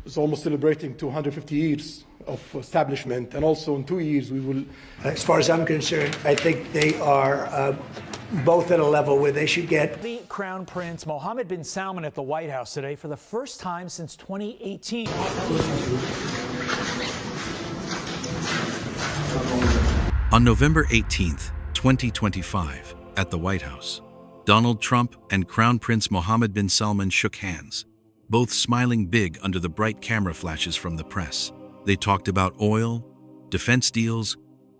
is almost celebrating 250 years of establishment, and also in 2 years we will. As far as I'm concerned, I think they are both at a level where they should get. The Crown Prince Mohammed bin Salman at the White House today for the first time since 2018. On November 18th, 2025, at the White House, Donald Trump and Crown Prince Mohammed bin Salman shook hands, both smiling big under the bright camera flashes from the press. They talked about oil, defense deals,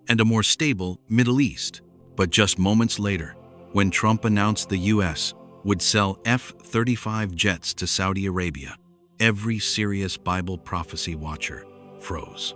and a more stable Middle East. But just moments later, when Trump announced the U.S. would sell F-35 jets to Saudi Arabia, every serious Bible prophecy watcher froze.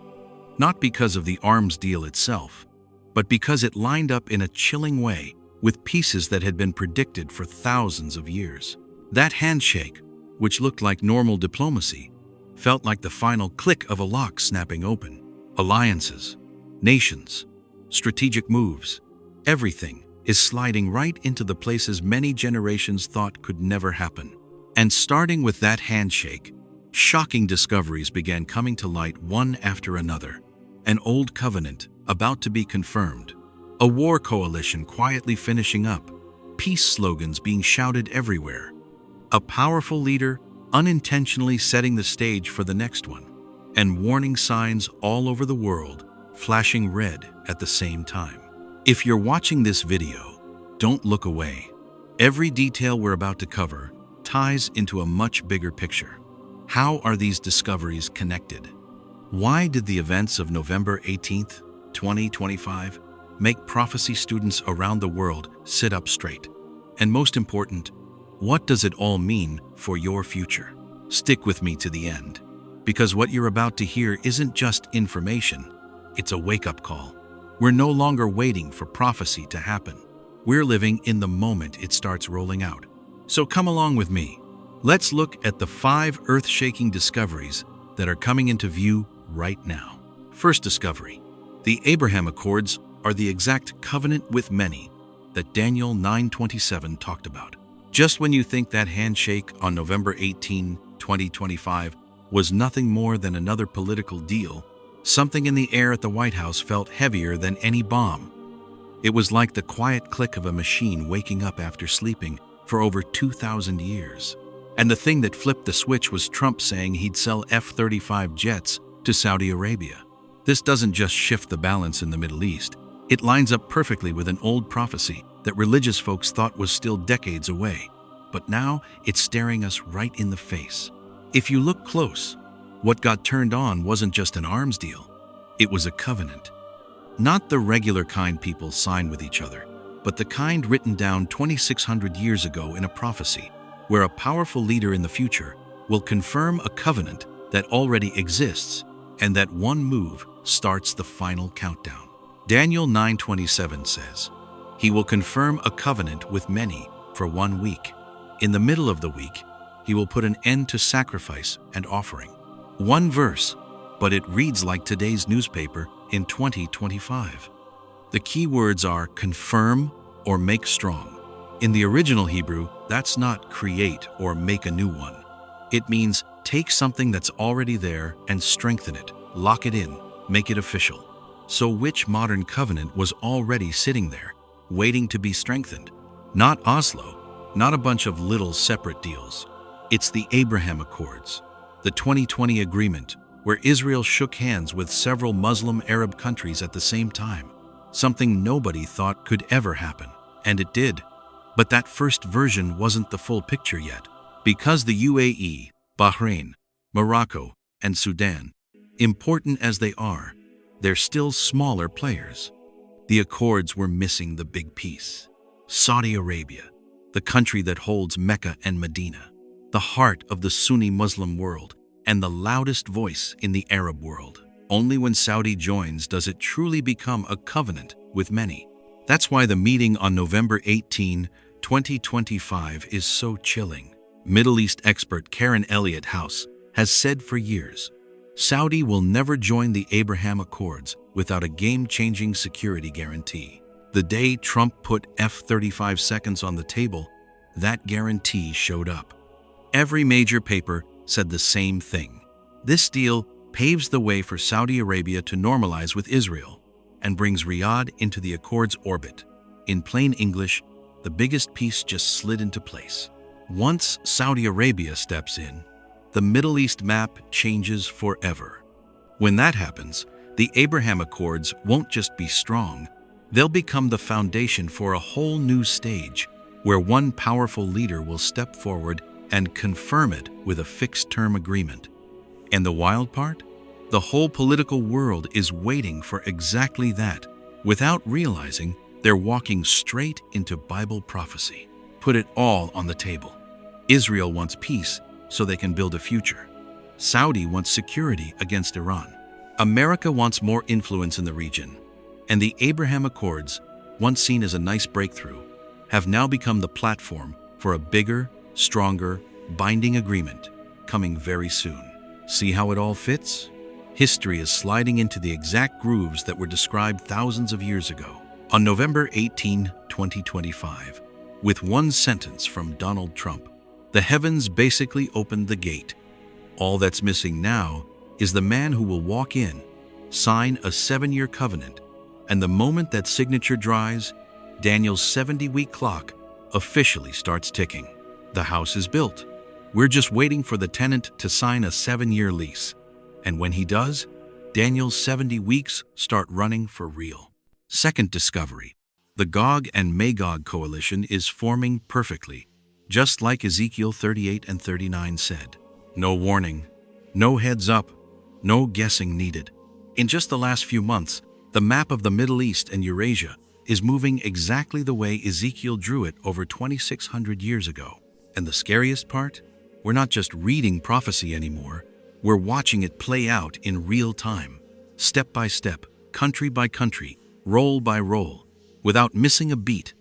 Not because of the arms deal itself, but because it lined up in a chilling way with pieces that had been predicted for thousands of years. That handshake, which looked like normal diplomacy, felt like the final click of a lock snapping open. Alliances, nations, strategic moves, everything is sliding right into the places many generations thought could never happen. And starting with that handshake, shocking discoveries began coming to light one after another. An old covenant about to be confirmed, a war coalition quietly finishing up, peace slogans being shouted everywhere, a powerful leader unintentionally setting the stage for the next one, and warning signs all over the world flashing red at the same time. If you're watching this video, don't look away. Every detail we're about to cover ties into a much bigger picture. How are these discoveries connected? Why did the events of November 18th, 2025 make prophecy students around the world sit up straight? And most important, what does it all mean for your future? Stick with me to the end, because what you're about to hear isn't just information, it's a wake-up call. We're no longer waiting for prophecy to happen. We're living in the moment it starts rolling out. So come along with me. Let's look at the 5 earth-shaking discoveries that are coming into view right now. First discovery. The Abraham Accords are the exact covenant with many that Daniel 9:27 talked about. Just when you think that handshake on November 18, 2025 was nothing more than another political deal, something in the air at the White House felt heavier than any bomb. It was like the quiet click of a machine waking up after sleeping for over 2,000 years. And the thing that flipped the switch was Trump saying he'd sell F-35 jets to Saudi Arabia. This doesn't just shift the balance in the Middle East. It lines up perfectly with an old prophecy that religious folks thought was still decades away. But now it's staring us right in the face. If you look close, what got turned on wasn't just an arms deal. It was a covenant. Not the regular kind people sign with each other, but the kind written down 2,600 years ago in a prophecy, where a powerful leader in the future will confirm a covenant that already exists, and that one move starts the final countdown. Daniel 9:27 says, "He will confirm a covenant with many for 1 week. In the middle of the week, he will put an end to sacrifice and offering." One verse, but it reads like today's newspaper in 2025. The key words are confirm or make strong. In the original Hebrew, that's not create or make a new one. It means take something that's already there and strengthen it, lock it in, make it official. So which modern covenant was already sitting there, waiting to be strengthened? Not Oslo, not a bunch of little separate deals. It's the Abraham Accords, the 2020 agreement, where Israel shook hands with several Muslim Arab countries at the same time, something nobody thought could ever happen, and it did. But that first version wasn't the full picture yet, because the UAE, Bahrain, Morocco, and Sudan, important as they are, they're still smaller players. The Accords were missing the big piece. Saudi Arabia, the country that holds Mecca and Medina, the heart of the Sunni Muslim world, and the loudest voice in the Arab world. Only when Saudi joins does it truly become a covenant with many. That's why the meeting on November 18, 2025 is so chilling. Middle East expert Karen Elliott House has said for years, Saudi will never join the Abraham Accords without a game-changing security guarantee. The day Trump put F-35 seconds on the table, that guarantee showed up. Every major paper said the same thing. This deal paves the way for Saudi Arabia to normalize with Israel and brings Riyadh into the Accord's orbit. In plain English, the biggest piece just slid into place. Once Saudi Arabia steps in, the Middle East map changes forever. When that happens, the Abraham Accords won't just be strong, they'll become the foundation for a whole new stage where one powerful leader will step forward and confirm it with a fixed-term agreement. And the wild part? The whole political world is waiting for exactly that. Without realizing, they're walking straight into Bible prophecy. Put it all on the table. Israel wants peace so they can build a future. Saudi wants security against Iran. America wants more influence in the region. And the Abraham Accords, once seen as a nice breakthrough, have now become the platform for a bigger, stronger, binding agreement coming very soon. See how it all fits? History is sliding into the exact grooves that were described thousands of years ago. On November 18, 2025, with one sentence from Donald Trump, the heavens basically opened the gate. All that's missing now is the man who will walk in, sign a 7-year covenant, and the moment that signature dries, Daniel's 70-week clock officially starts ticking. The house is built. We're just waiting for the tenant to sign a 7-year lease. And when he does, Daniel's 70 weeks start running for real. Second discovery. The Gog and Magog coalition is forming perfectly, just like Ezekiel 38 and 39 said. No warning, no heads up, no guessing needed. In just the last few months, the map of the Middle East and Eurasia is moving exactly the way Ezekiel drew it over 2,600 years ago. And the scariest part? We're not just reading prophecy anymore, we're watching it play out in real time, step by step, country by country, roll by roll, without missing a beat.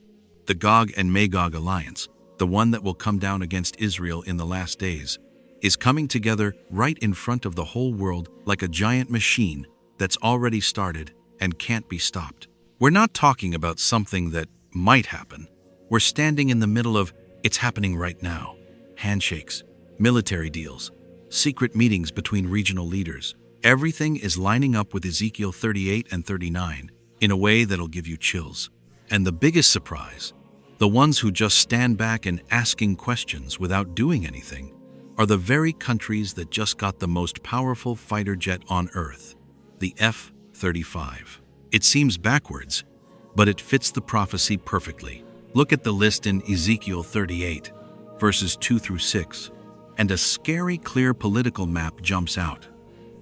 The Gog and Magog alliance, the one that will come down against Israel in the last days, is coming together right in front of the whole world like a giant machine that's already started and can't be stopped. We're not talking about something that might happen. We're standing in the middle of it's happening right now. Handshakes, military deals, secret meetings between regional leaders. Everything is lining up with Ezekiel 38 and 39 in a way that'll give you chills. And the biggest surprise, the ones who just stand back and asking questions without doing anything, are the very countries that just got the most powerful fighter jet on Earth, the F-35. It seems backwards, but it fits the prophecy perfectly. Look at the list in Ezekiel 38, verses 2 through 6, and a scary, clear political map jumps out.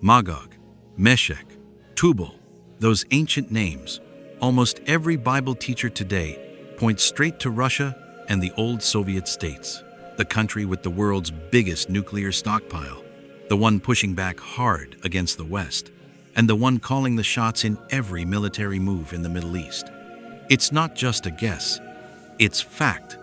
Magog, Meshech, Tubal, those ancient names, almost every Bible teacher today points straight to Russia and the old Soviet states, the country with the world's biggest nuclear stockpile, the one pushing back hard against the West, and the one calling the shots in every military move in the Middle East. It's not just a guess, it's fact.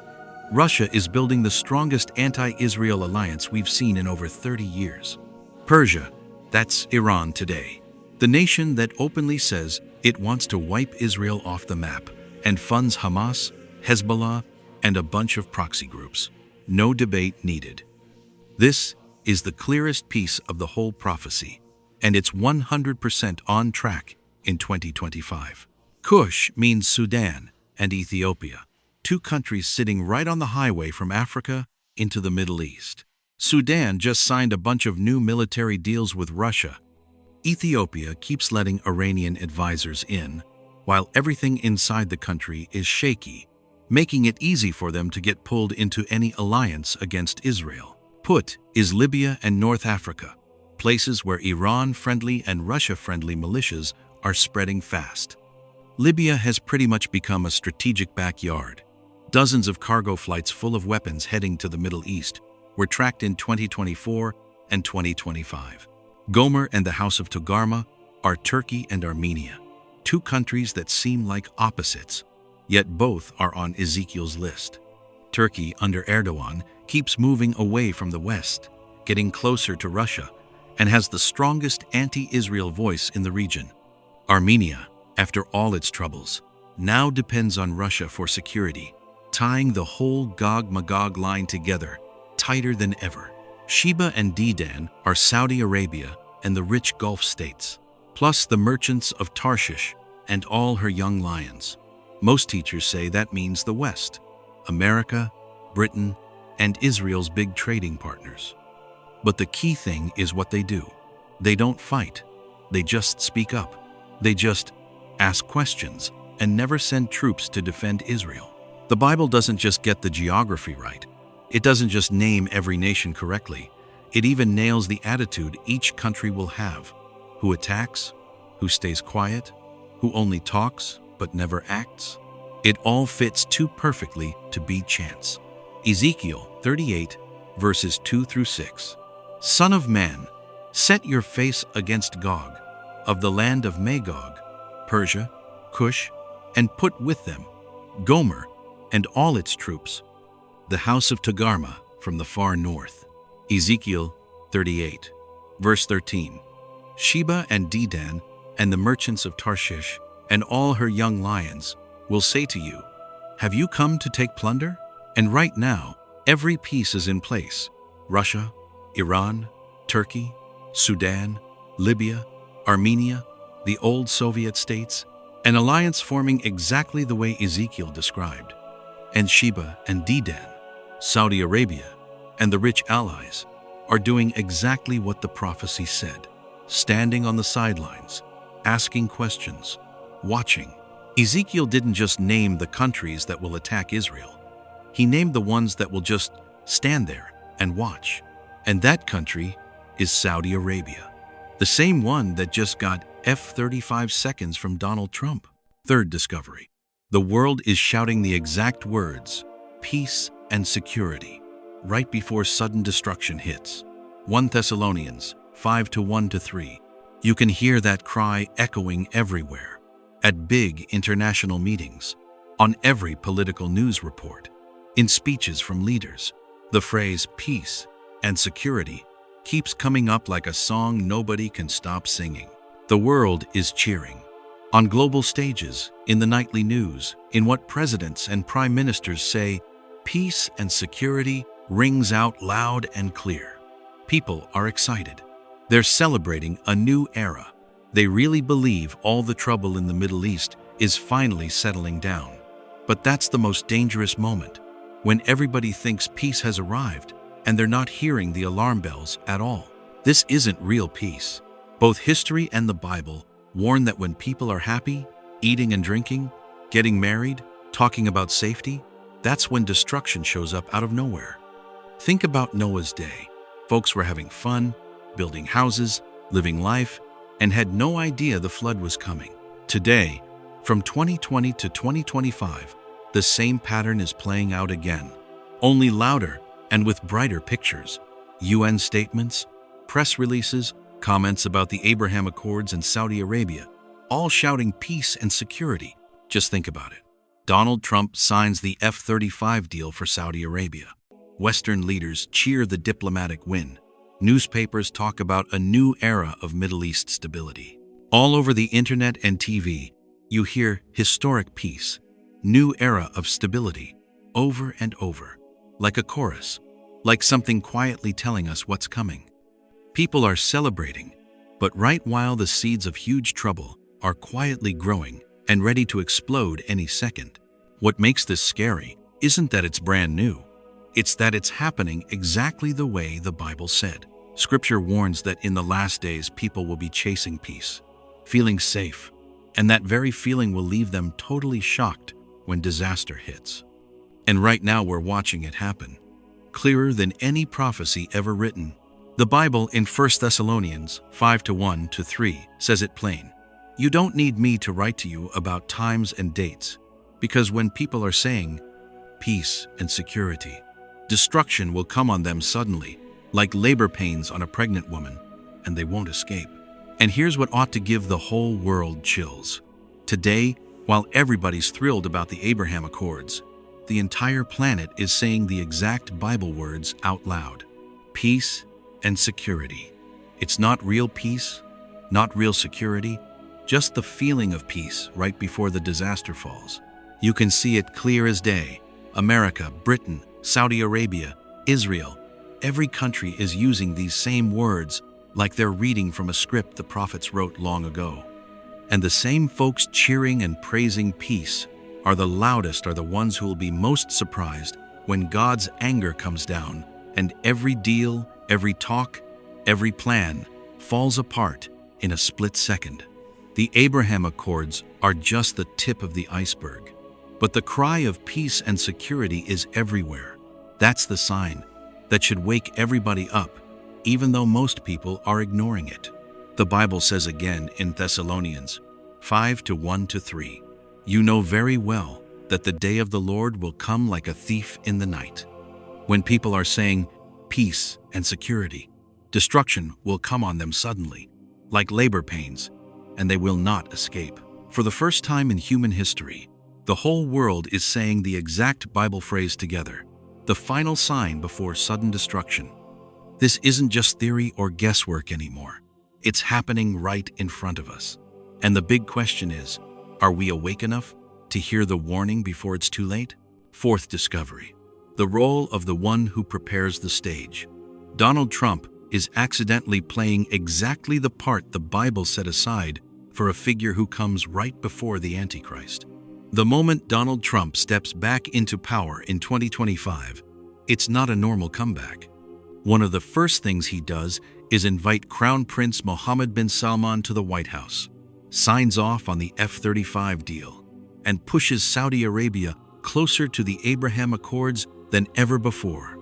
Russia is building the strongest anti-Israel alliance we've seen in over 30 years. Persia, that's Iran today, the nation that openly says it wants to wipe Israel off the map and funds Hamas, Hezbollah, and a bunch of proxy groups. No debate needed. This is the clearest piece of the whole prophecy, and it's 100% on track in 2025. Cush means Sudan and Ethiopia, two countries sitting right on the highway from Africa into the Middle East. Sudan just signed a bunch of new military deals with Russia. Ethiopia keeps letting Iranian advisors in, while everything inside the country is shaky, making it easy for them to get pulled into any alliance against Israel. Put is Libya and North Africa, places where Iran-friendly and Russia-friendly militias are spreading fast. Libya has pretty much become a strategic backyard. Dozens of cargo flights full of weapons heading to the Middle East were tracked in 2024 and 2025. Gomer and the House of Togarmah are Turkey and Armenia, two countries that seem like opposites, yet both are on Ezekiel's list. Turkey, under Erdogan, keeps moving away from the West, getting closer to Russia, and has the strongest anti-Israel voice in the region. Armenia, after all its troubles, now depends on Russia for security, tying the whole Gog-Magog line together tighter than ever. Sheba and Dedan are Saudi Arabia and the rich Gulf states, plus the merchants of Tarshish and all her young lions. Most teachers say that means the West, America, Britain, and Israel's big trading partners. But the key thing is what they do. They don't fight. They just speak up. They just ask questions and never send troops to defend Israel. The Bible doesn't just get the geography right. It doesn't just name every nation correctly. It even nails the attitude each country will have. Who attacks? Who stays quiet? Who only talks but never acts? It all fits too perfectly to be chance. Ezekiel 38, verses 2 through 6. Son of man, set your face against Gog, of the land of Magog, Persia, Cush, and put with them Gomer and all its troops, the house of Togarmah from the far north. Ezekiel 38, verse 13. Sheba and Dedan and the merchants of Tarshish and all her young lions will say to you, have you come to take plunder? And right now, every piece is in place. Russia, Iran, Turkey, Sudan, Libya, Armenia, the old Soviet states, an alliance forming exactly the way Ezekiel described. And Sheba and Dedan, Saudi Arabia, and the rich allies are doing exactly what the prophecy said, standing on the sidelines, asking questions, watching. Ezekiel didn't just name the countries that will attack Israel. He named the ones that will just stand there and watch. And that country is Saudi Arabia, the same one that just got F-35 seconds from Donald Trump. Third discovery. The world is shouting the exact words, peace and security, right before sudden destruction hits. 1 Thessalonians 5:1-3. You can hear that cry echoing everywhere, at big international meetings, on every political news report, in speeches from leaders. The phrase peace and security keeps coming up like a song nobody can stop singing. The world is cheering. On global stages, in the nightly news, in what presidents and prime ministers say, peace and security rings out loud and clear. People are excited. They're celebrating a new era. They really believe all the trouble in the Middle East is finally settling down. But that's the most dangerous moment, when everybody thinks peace has arrived and they're not hearing the alarm bells at all. This isn't real peace. Both history and the Bible warn that when people are happy, eating and drinking, getting married, talking about safety, that's when destruction shows up out of nowhere. Think about Noah's day. Folks were having fun, building houses, living life, and had no idea the flood was coming. Today, from 2020 to 2025, the same pattern is playing out again, only louder and with brighter pictures. UN statements, press releases, comments about the Abraham Accords and Saudi Arabia, all shouting peace and security. Just think about it. Donald Trump signs the F-35 deal for Saudi Arabia. Western leaders cheer the diplomatic win. Newspapers talk about a new era of Middle East stability. All over the internet and TV, you hear historic peace, new era of stability, over and over, like a chorus, like something quietly telling us what's coming. People are celebrating, but right while the seeds of huge trouble are quietly growing and ready to explode any second. What makes this scary isn't that it's brand new. It's that it's happening exactly the way the Bible said. Scripture warns that in the last days people will be chasing peace, feeling safe, and that very feeling will leave them totally shocked when disaster hits. And right now we're watching it happen, clearer than any prophecy ever written. The Bible in 1 Thessalonians 5:1-3 says it plain. You don't need me to write to you about times and dates, because when people are saying peace and security, destruction will come on them suddenly, like labor pains on a pregnant woman, and they won't escape. And here's what ought to give the whole world chills. Today, while everybody's thrilled about the Abraham Accords, the entire planet is saying the exact Bible words out loud. Peace and security. It's not real peace, not real security, just the feeling of peace right before the disaster falls. You can see it clear as day. America, Britain, Saudi Arabia, Israel, Every country is using these same words like they're reading from a script the prophets wrote long ago. And the same folks cheering and praising peace are the loudest, are the ones who will be most surprised when God's anger comes down and every deal, every talk, every plan falls apart in a split second. The Abraham Accords are just the tip of the iceberg, but the cry of peace and security is everywhere. That's the sign that should wake everybody up, even though most people are ignoring it. The Bible says again in Thessalonians 5:1-3, "You know very well that the day of the Lord will come like a thief in the night." When people are saying peace and security, destruction will come on them suddenly, like labor pains, and they will not escape. For the first time in human history, the whole world is saying the exact Bible phrase together, the final sign before sudden destruction. This isn't just theory or guesswork anymore. It's happening right in front of us. And the big question is, are we awake enough to hear the warning before it's too late? Fourth discovery: the role of the one who prepares the stage. Donald Trump is accidentally playing exactly the part the Bible set aside for a figure who comes right before the Antichrist. The moment Donald Trump steps back into power in 2025, it's not a normal comeback. One of the first things he does is invite Crown Prince Mohammed bin Salman to the White House, signs off on the F-35 deal, and pushes Saudi Arabia closer to the Abraham Accords than ever before.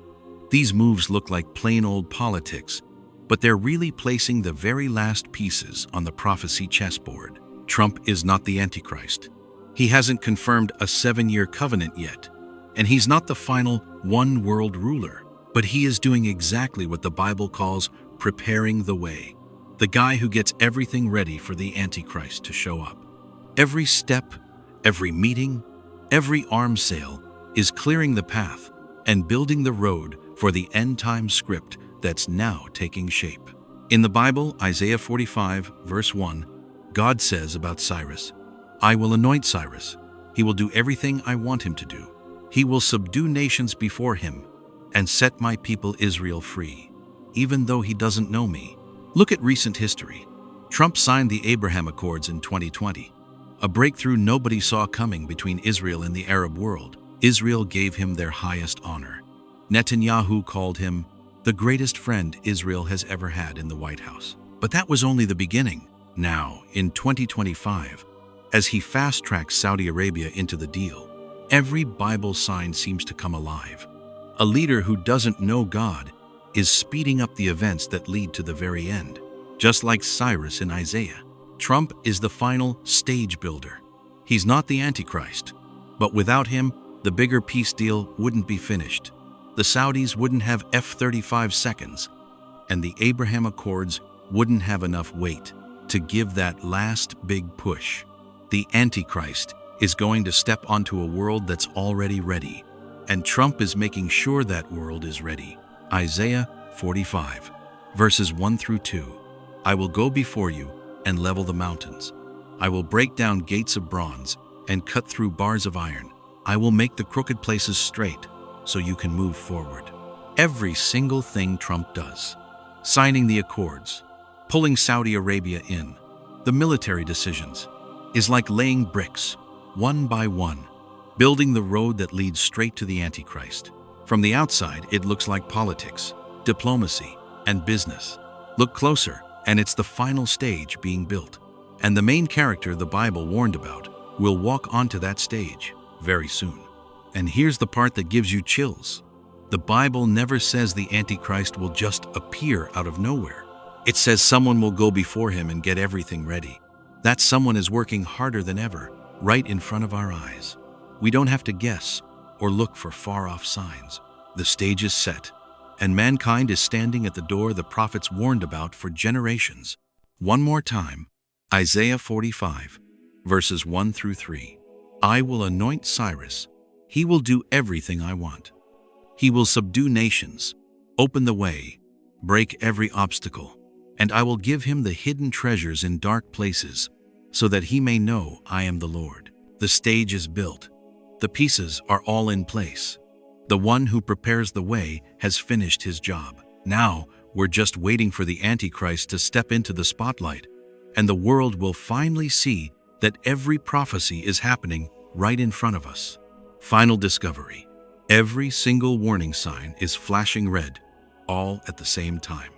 These moves look like plain old politics, but they're really placing the very last pieces on the prophecy chessboard. Trump is not the Antichrist. He hasn't confirmed a 7-year covenant yet, and he's not the final one-world ruler, but he is doing exactly what the Bible calls preparing the way. The guy who gets everything ready for the Antichrist to show up. Every step, every meeting, every arms sale is clearing the path and building the road for the end-time script that's now taking shape. In the Bible, Isaiah 45, verse 1, God says about Cyrus, "I will anoint Cyrus. He will do everything I want him to do. He will subdue nations before him and set my people Israel free, even though he doesn't know me." Look at recent history. Trump signed the Abraham Accords in 2020, a breakthrough nobody saw coming between Israel and the Arab world. Israel gave him their highest honor. Netanyahu called him the greatest friend Israel has ever had in the White House. But that was only the beginning. Now, in 2025, as he fast-tracks Saudi Arabia into the deal, every Bible sign seems to come alive. A leader who doesn't know God is speeding up the events that lead to the very end. Just like Cyrus in Isaiah, Trump is the final stage builder. He's not the Antichrist, but without him, the bigger peace deal wouldn't be finished. The Saudis wouldn't have F-35 seconds, and the Abraham Accords wouldn't have enough weight to give that last big push. The Antichrist is going to step onto a world that's already ready, and Trump is making sure that world is ready. Isaiah 45, verses 1-2. "I will go before you and level the mountains. I will break down gates of bronze and cut through bars of iron. I will make the crooked places straight so you can move forward." Every single thing Trump does, signing the accords, pulling Saudi Arabia in, the military decisions, is like laying bricks, one by one, building the road that leads straight to the Antichrist. From the outside, it looks like politics, diplomacy, and business. Look closer, and it's the final stage being built. And the main character the Bible warned about will walk onto that stage very soon. And here's the part that gives you chills. The Bible never says the Antichrist will just appear out of nowhere. It says someone will go before him and get everything ready. That someone is working harder than ever, right in front of our eyes. We don't have to guess or look for far-off signs. The stage is set, and mankind is standing at the door the prophets warned about for generations. One more time, Isaiah 45, verses 1-3. "I will anoint Cyrus. He will do everything I want. He will subdue nations, open the way, break every obstacle, and I will give him the hidden treasures in dark places, so that he may know I am the Lord." The stage is built. The pieces are all in place. The one who prepares the way has finished his job. Now, we're just waiting for the Antichrist to step into the spotlight, and the world will finally see that every prophecy is happening right in front of us. Final discovery. Every single warning sign is flashing red, all at the same time.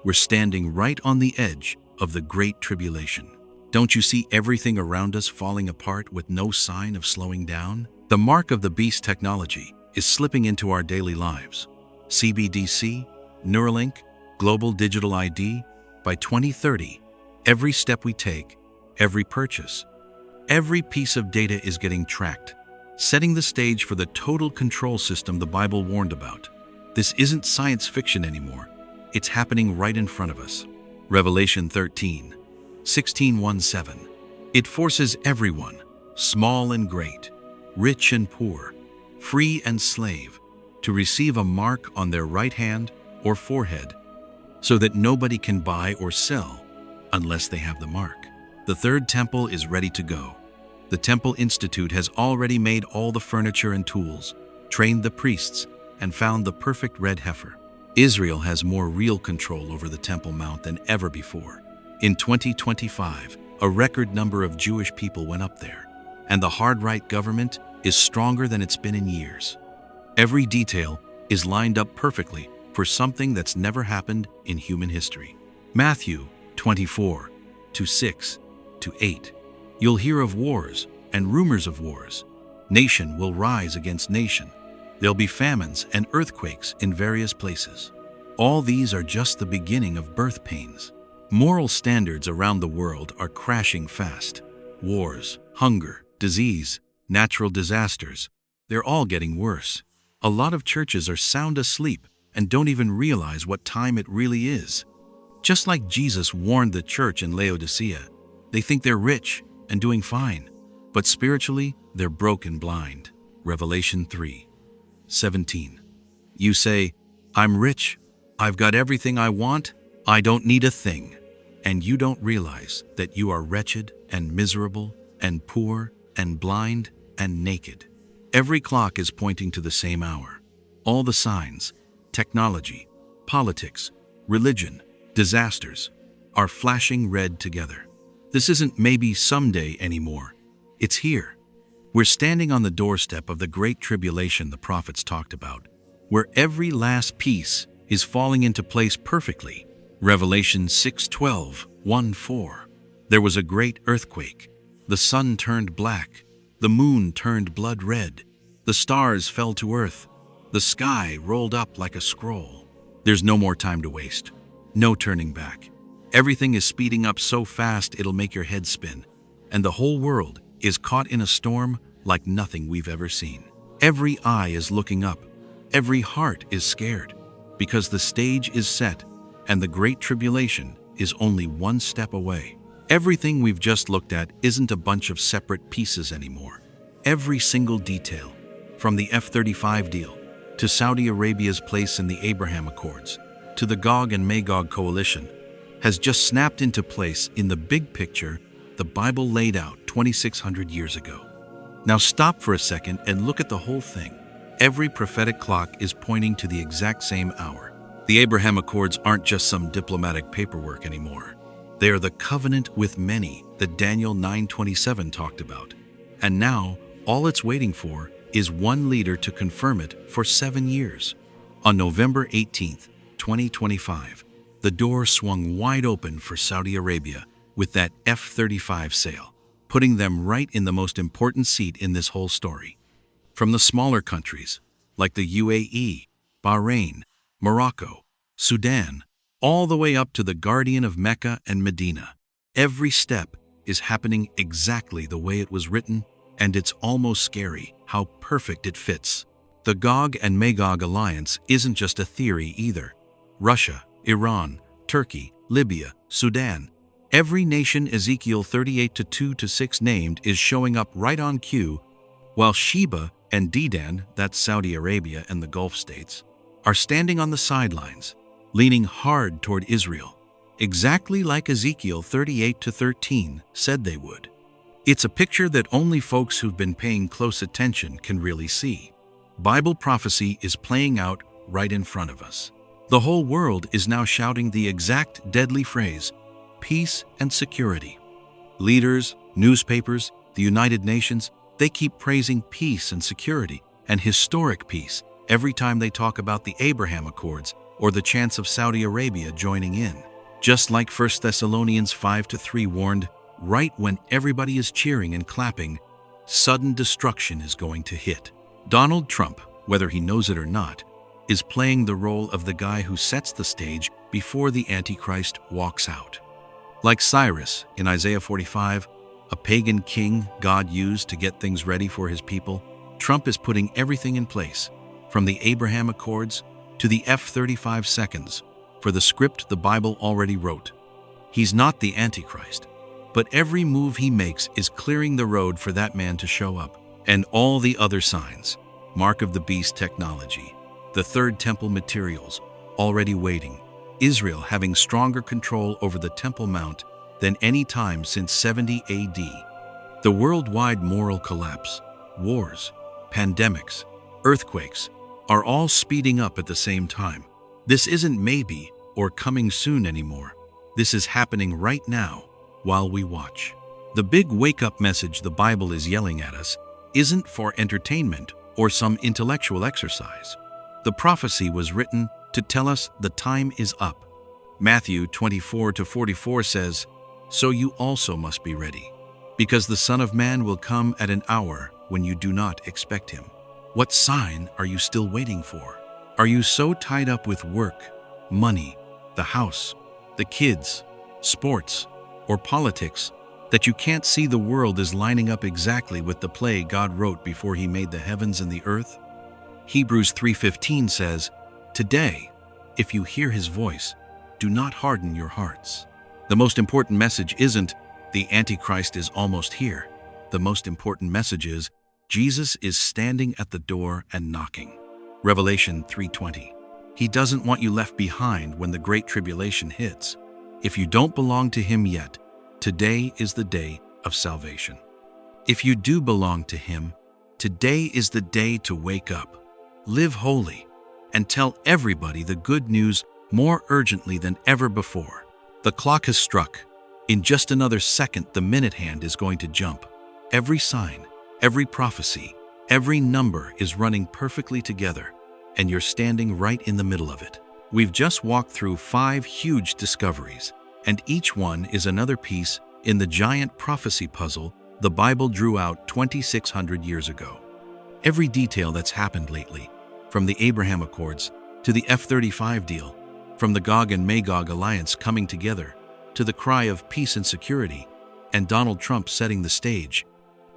We're standing right on the edge of the Great Tribulation. Don't you see everything around us falling apart with no sign of slowing down? The mark of the beast technology is slipping into our daily lives. CBDC, Neuralink, Global Digital ID. By 2030, every step we take, every purchase, every piece of data is getting tracked, setting the stage for the total control system the Bible warned about. This isn't science fiction anymore. It's happening right in front of us. Revelation 13:16-17. It forces everyone, small and great, rich and poor, free and slave, to receive a mark on their right hand or forehead, so that nobody can buy or sell unless they have the mark. The third temple is ready to go. The Temple Institute has already made all the furniture and tools, trained the priests, and found the perfect red heifer. Israel has more real control over the Temple Mount than ever before. In 2025, a record number of Jewish people went up there, and the hard-right government is stronger than it's been in years. Every detail is lined up perfectly for something that's never happened in human history. Matthew 24:6-8. You'll hear of wars and rumors of wars. Nation will rise against nation. There'll be famines and earthquakes in various places. All these are just the beginning of birth pains. Moral standards around the world are crashing fast. Wars, hunger, disease, natural disasters, they're all getting worse. A lot of churches are sound asleep and don't even realize what time it really is. Just like Jesus warned the church in Laodicea, they think they're rich and doing fine, but spiritually, they're broken blind. Revelation 3:17. You say, I'm rich, I've got everything I want, I don't need a thing. And you don't realize that you are wretched and miserable and poor and blind and naked. Every clock is pointing to the same hour. All the signs, technology, politics, religion, disasters, are flashing red together. This isn't maybe someday anymore. It's here. We're standing on the doorstep of the Great Tribulation the prophets talked about, where every last piece is falling into place perfectly. Revelation 6:12-1-4. There was a great earthquake. The sun turned black. The moon turned blood red. The stars fell to earth. The sky rolled up like a scroll. There's no more time to waste. No turning back. Everything is speeding up so fast it'll make your head spin. And the whole world is caught in a storm like nothing we've ever seen. Every eye is looking up. Every heart is scared, because the stage is set and the Great Tribulation is only one step away. Everything we've just looked at isn't a bunch of separate pieces anymore. Every single detail, from the F-35 deal, to Saudi Arabia's place in the Abraham Accords, to the Gog and Magog coalition, has just snapped into place in the big picture the Bible laid out 2,600 years ago. Now stop for a second and look at the whole thing. Every prophetic clock is pointing to the exact same hour. The Abraham Accords aren't just some diplomatic paperwork anymore. They are the covenant with many that Daniel 9:27 talked about. And now, all it's waiting for is one leader to confirm it for 7 years. On November 18th, 2025, the door swung wide open for Saudi Arabia with that F-35 sale, putting them right in the most important seat in this whole story. From the smaller countries, like the UAE, Bahrain, Morocco, Sudan, all the way up to the guardian of Mecca and Medina, every step is happening exactly the way it was written, and it's almost scary how perfect it fits. The Gog and Magog alliance isn't just a theory either. Russia, Iran, Turkey, Libya, Sudan, every nation Ezekiel 38:2-6 named is showing up right on cue, while Sheba and Dedan, that's Saudi Arabia and the Gulf states, are standing on the sidelines, leaning hard toward Israel, exactly like Ezekiel 38:13 said they would. It's a picture that only folks who've been paying close attention can really see. Bible prophecy is playing out right in front of us. The whole world is now shouting the exact deadly phrase, peace and security. Leaders, newspapers, the United Nations, they keep praising peace and security and historic peace every time they talk about the Abraham Accords or the chance of Saudi Arabia joining in. Just like 1 Thessalonians 5:3 warned, right when everybody is cheering and clapping, sudden destruction is going to hit. Donald Trump, whether he knows it or not, is playing the role of the guy who sets the stage before the Antichrist walks out. Like Cyrus in Isaiah 45, a pagan king God used to get things ready for his people, Trump is putting everything in place, from the Abraham Accords to the F-35 seconds, for the script the Bible already wrote. He's not the Antichrist, but every move he makes is clearing the road for that man to show up. And all the other signs, mark of the beast technology, the third temple materials, already waiting, Israel having stronger control over the Temple Mount than any time since 70 AD, the worldwide moral collapse, wars, pandemics, earthquakes, are all speeding up at the same time. This isn't maybe or coming soon anymore. This is happening right now while we watch. The big wake-up message the Bible is yelling at us isn't for entertainment or some intellectual exercise. The prophecy was written to tell us the time is up. Matthew 24:44 says, "So you also must be ready, because the Son of Man will come at an hour when you do not expect him." What sign are you still waiting for? Are you so tied up with work, money, the house, the kids, sports, or politics that you can't see the world is lining up exactly with the play God wrote before he made the heavens and the earth? Hebrews 3:15 says, "Today, if you hear his voice, do not harden your hearts." The most important message isn't, the Antichrist is almost here. The most important message is, Jesus is standing at the door and knocking. Revelation 3:20. He doesn't want you left behind when the Great Tribulation hits. If you don't belong to him yet, today is the day of salvation. If you do belong to him, today is the day to wake up, live holy, and tell everybody the good news more urgently than ever before. The clock has struck. In just another second, the minute hand is going to jump. Every sign, every prophecy, every number is running perfectly together, and you're standing right in the middle of it. We've just walked through 5 huge discoveries, and each one is another piece in the giant prophecy puzzle the Bible drew out 2,600 years ago. Every detail that's happened lately, from the Abraham Accords to the F-35 deal, from the Gog and Magog alliance coming together to the cry of peace and security, and Donald Trump setting the stage,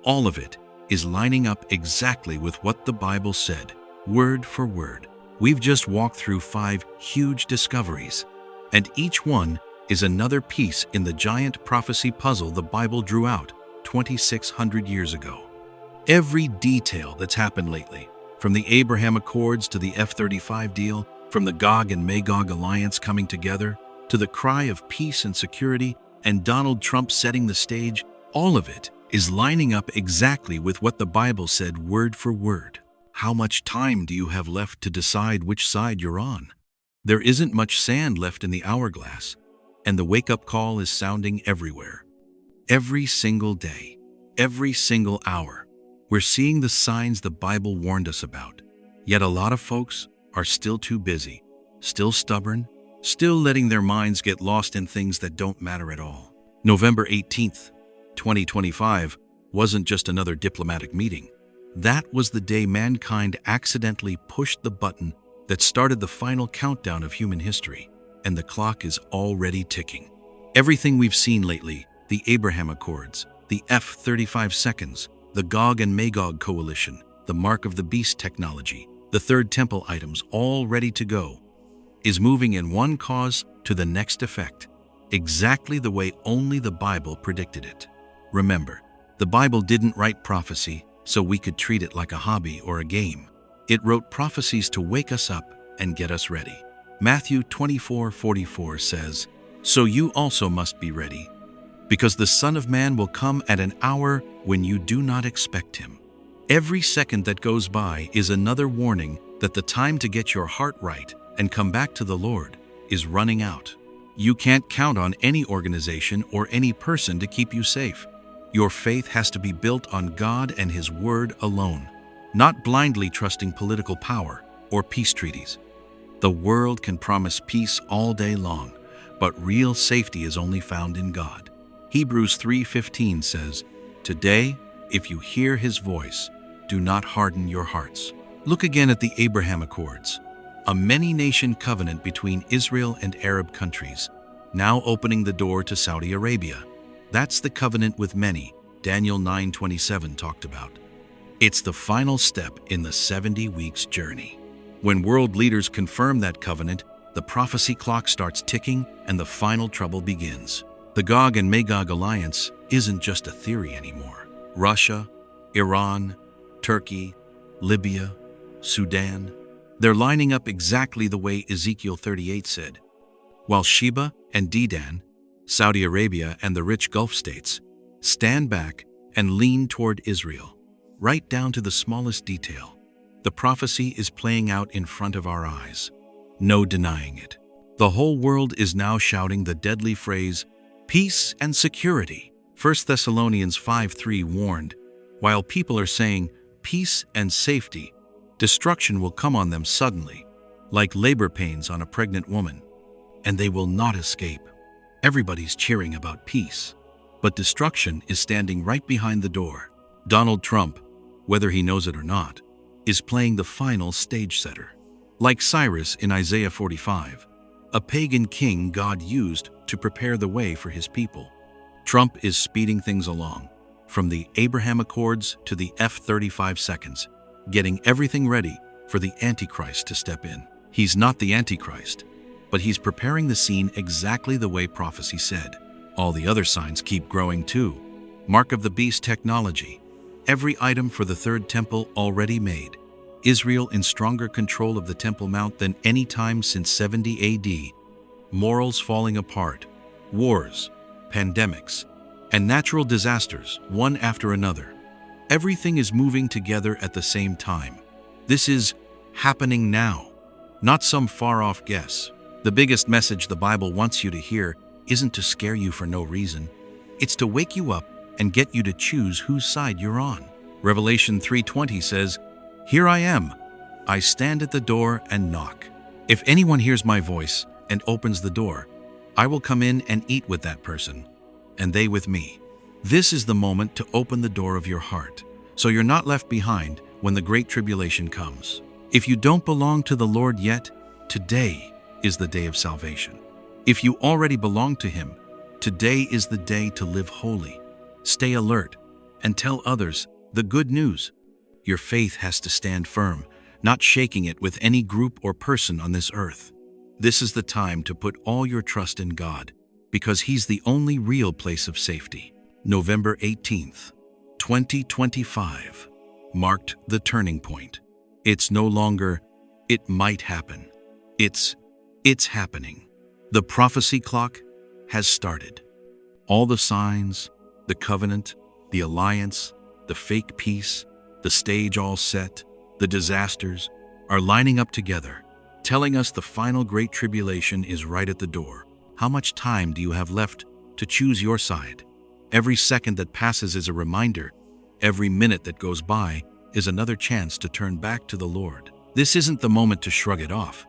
all of it is lining up exactly with what the Bible said, word for word. We've just walked through 5 huge discoveries, and each one is another piece in the giant prophecy puzzle the Bible drew out 2,600 years ago. Every detail that's happened lately, from the Abraham Accords to the F-35 deal, from the Gog and Magog alliance coming together, to the cry of peace and security, and Donald Trump setting the stage, all of it is lining up exactly with what the Bible said word for word. How much time do you have left to decide which side you're on? There isn't much sand left in the hourglass, and the wake-up call is sounding everywhere. Every single day, every single hour, we're seeing the signs the Bible warned us about. Yet a lot of folks are still too busy, still stubborn, still letting their minds get lost in things that don't matter at all. November 18th, 2025 wasn't just another diplomatic meeting. That was the day mankind accidentally pushed the button that started the final countdown of human history, and the clock is already ticking. Everything we've seen lately, the Abraham Accords, the F-35 seconds, the Gog and Magog coalition, the mark of the beast technology, the third temple items all ready to go, is moving in one cause to the next effect, exactly the way only the Bible predicted it. Remember, the Bible didn't write prophecy so we could treat it like a hobby or a game. It wrote prophecies to wake us up and get us ready. Matthew 24:44 says, "So you also must be ready, because the Son of Man will come at an hour when you do not expect him." Every second that goes by is another warning that the time to get your heart right and come back to the Lord is running out. You can't count on any organization or any person to keep you safe. Your faith has to be built on God and His Word alone, not blindly trusting political power or peace treaties. The world can promise peace all day long, but real safety is only found in God. Hebrews 3:15 says, "Today, if you hear His voice, do not harden your hearts." Look again at the Abraham Accords, a many-nation covenant between Israel and Arab countries, now opening the door to Saudi Arabia. That's the covenant with many, Daniel 9:27 talked about. It's the final step in the 70 weeks journey. When world leaders confirm that covenant, the prophecy clock starts ticking and the final trouble begins. The Gog and Magog alliance isn't just a theory anymore. Russia, Iran, Turkey, Libya, Sudan, they're lining up exactly the way Ezekiel 38 said. While Sheba and Dedan, Saudi Arabia and the rich Gulf states, stand back and lean toward Israel, right down to the smallest detail. The prophecy is playing out in front of our eyes. No denying it. The whole world is now shouting the deadly phrase, peace and security. 1 Thessalonians 5:3 warned, while people are saying peace and safety, destruction will come on them suddenly, like labor pains on a pregnant woman, and they will not escape. Everybody's cheering about peace, but destruction is standing right behind the door. Donald Trump, whether he knows it or not, is playing the final stage setter. Like Cyrus in Isaiah 45, a pagan king God used to prepare the way for His people. Trump is speeding things along, from the Abraham Accords to the F-35 seconds, getting everything ready for the Antichrist to step in. He's not the Antichrist, but he's preparing the scene exactly the way prophecy said. All the other signs keep growing too. Mark of the Beast technology, every item for the Third Temple already made. Israel in stronger control of the Temple Mount than any time since 70 AD. Morals falling apart, wars, pandemics, and natural disasters, one after another. Everything is moving together at the same time. This is happening now, not some far-off guess. The biggest message the Bible wants you to hear isn't to scare you for no reason. It's to wake you up and get you to choose whose side you're on. Revelation 3:20 says, "Here I am. I stand at the door and knock. If anyone hears my voice and opens the door, I will come in and eat with that person, and they with me." This is the moment to open the door of your heart, so you're not left behind when the Great Tribulation comes. If you don't belong to the Lord yet, today is the day of salvation. If you already belong to Him, today is the day to live holy. Stay alert and tell others the good news. Your faith has to stand firm, not shaking it with any group or person on this earth. This is the time to put all your trust in God, because He's the only real place of safety. November 18th, 2025, marked the turning point. It's no longer, it might happen. It's happening. The prophecy clock has started. All the signs, the covenant, the alliance, the fake peace, the stage all set, the disasters, are lining up together, telling us the final great tribulation is right at the door. How much time do you have left to choose your side? Every second that passes is a reminder. Every minute that goes by is another chance to turn back to the Lord. This isn't the moment to shrug it off.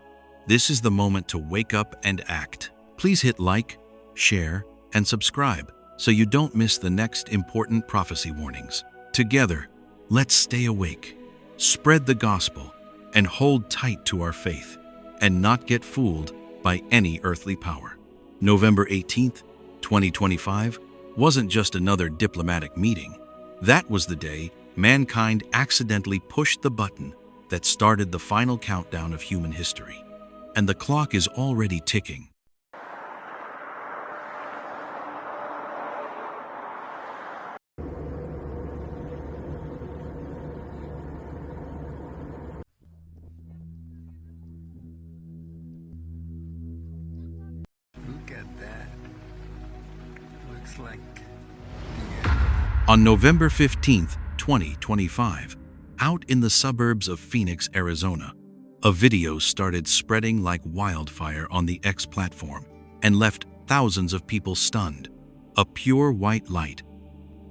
This is the moment to wake up and act. Please hit like, share, and subscribe so you don't miss the next important prophecy warnings. Together, let's stay awake, spread the gospel, and hold tight to our faith, and not get fooled by any earthly power. November 18th, 2025 wasn't just another diplomatic meeting. That was the day mankind accidentally pushed the button that started the final countdown of human history. And the clock is already ticking. Look at that. Looks like On November 15th, 2025, Out in the suburbs of Phoenix, Arizona, a video started spreading like wildfire on the X platform and left thousands of people stunned. A pure white light,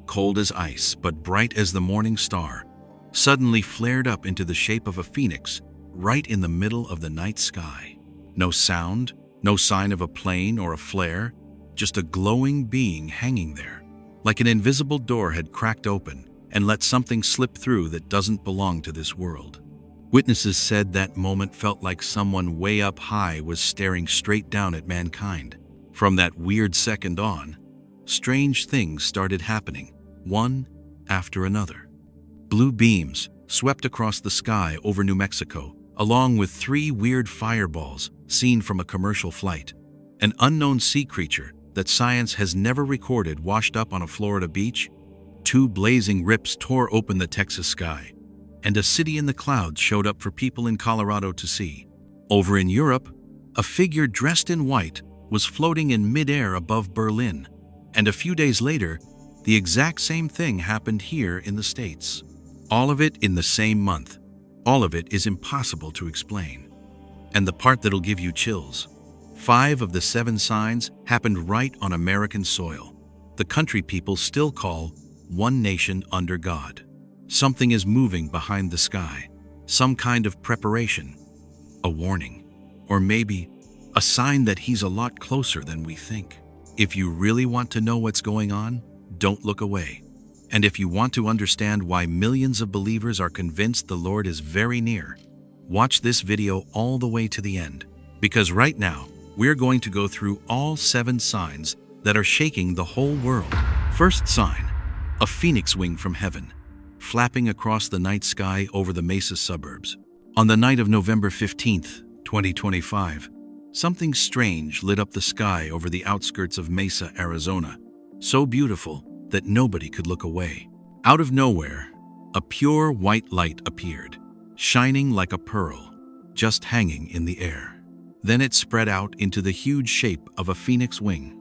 cold as ice but bright as the morning star, suddenly flared up into the shape of a phoenix right in the middle of the night sky. No sound, no sign of a plane or a flare, just a glowing being hanging there, like an invisible door had cracked open and let something slip through that doesn't belong to this world. Witnesses said that moment felt like someone way up high was staring straight down at mankind. From that weird second on, strange things started happening, one after another. Blue beams swept across the sky over New Mexico, along with 3 weird fireballs seen from a commercial flight. An unknown sea creature that science has never recorded washed up on a Florida beach. 2 blazing rips tore open the Texas sky, and a city in the clouds showed up for people in Colorado to see. Over in Europe, a figure dressed in white was floating in midair above Berlin, and a few days later, the exact same thing happened here in the States. All of it in the same month. All of it is impossible to explain. And the part that'll give you chills: 5 of the 7 signs happened right on American soil, the country people still call one nation under God. Something is moving behind the sky, some kind of preparation, a warning, or maybe a sign that he's a lot closer than we think. If you really want to know what's going on, don't look away. And if you want to understand why millions of believers are convinced the Lord is very near, watch this video all the way to the end, because right now, we're going to go through all 7 signs that are shaking the whole world. First sign: a phoenix wing from heaven, flapping across the night sky over the Mesa suburbs. On the night of November 15th, 2025, something strange lit up the sky over the outskirts of Mesa, Arizona, so beautiful that nobody could look away. Out of nowhere, a pure white light appeared, shining like a pearl, just hanging in the air. Then it spread out into the huge shape of a phoenix wing.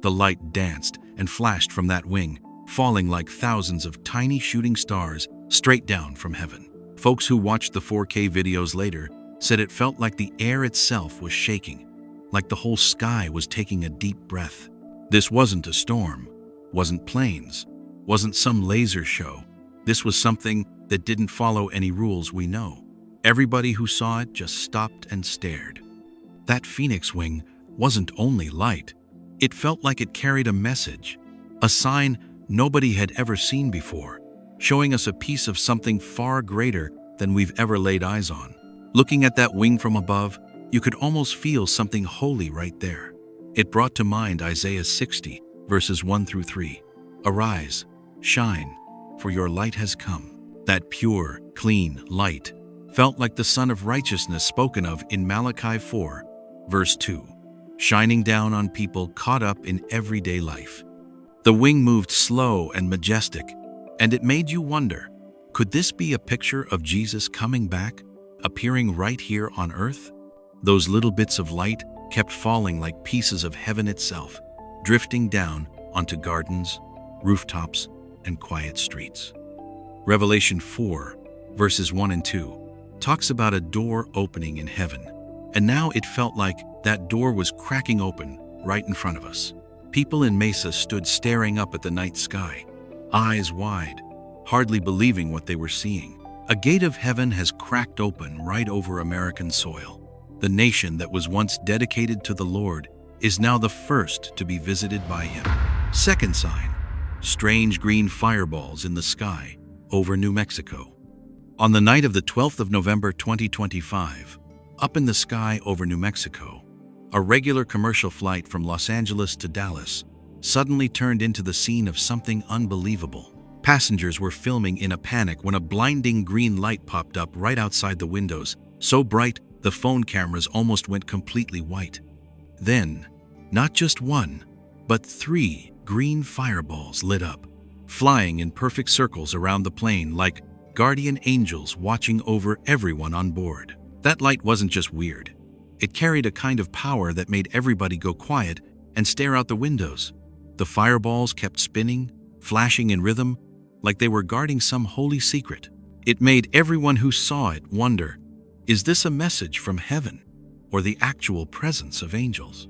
The light danced and flashed from that wing, falling like thousands of tiny shooting stars straight down from heaven. Folks who watched the 4K videos later said it felt like the air itself was shaking, like the whole sky was taking a deep breath. This wasn't a storm, wasn't planes, wasn't some laser show. This was something that didn't follow any rules we know. Everybody who saw it just stopped and stared. That phoenix wing wasn't only light. It felt like it carried a message, a sign nobody had ever seen before, showing us a piece of something far greater than we've ever laid eyes on. Looking at that wing from above, you could almost feel something holy right there. It brought to mind Isaiah 60, verses 1 through 3. Arise, shine, for your light has come. That pure, clean light felt like the Son of Righteousness spoken of in Malachi 4, verse 2, shining down on people caught up in everyday life. The wing moved slow and majestic, and it made you wonder, could this be a picture of Jesus coming back, appearing right here on earth? Those little bits of light kept falling like pieces of heaven itself, drifting down onto gardens, rooftops, and quiet streets. Revelation 4, verses 1 and 2, talks about a door opening in heaven, and now it felt like that door was cracking open right in front of us. People in Mesa stood staring up at the night sky, eyes wide, hardly believing what they were seeing. A gate of heaven has cracked open right over American soil. The nation that was once dedicated to the Lord is now the first to be visited by Him. Second sign: strange green fireballs in the sky over New Mexico. On the night of the 12th of November 2025, up in the sky over New Mexico, a regular commercial flight from Los Angeles to Dallas suddenly turned into the scene of something unbelievable. Passengers were filming in a panic when a blinding green light popped up right outside the windows, so bright the phone cameras almost went completely white. Then, not just 1, but 3 green fireballs lit up, flying in perfect circles around the plane like guardian angels watching over everyone on board. That light wasn't just weird. It carried a kind of power that made everybody go quiet and stare out the windows. The fireballs kept spinning, flashing in rhythm, like they were guarding some holy secret. It made everyone who saw it wonder, is this a message from heaven or the actual presence of angels?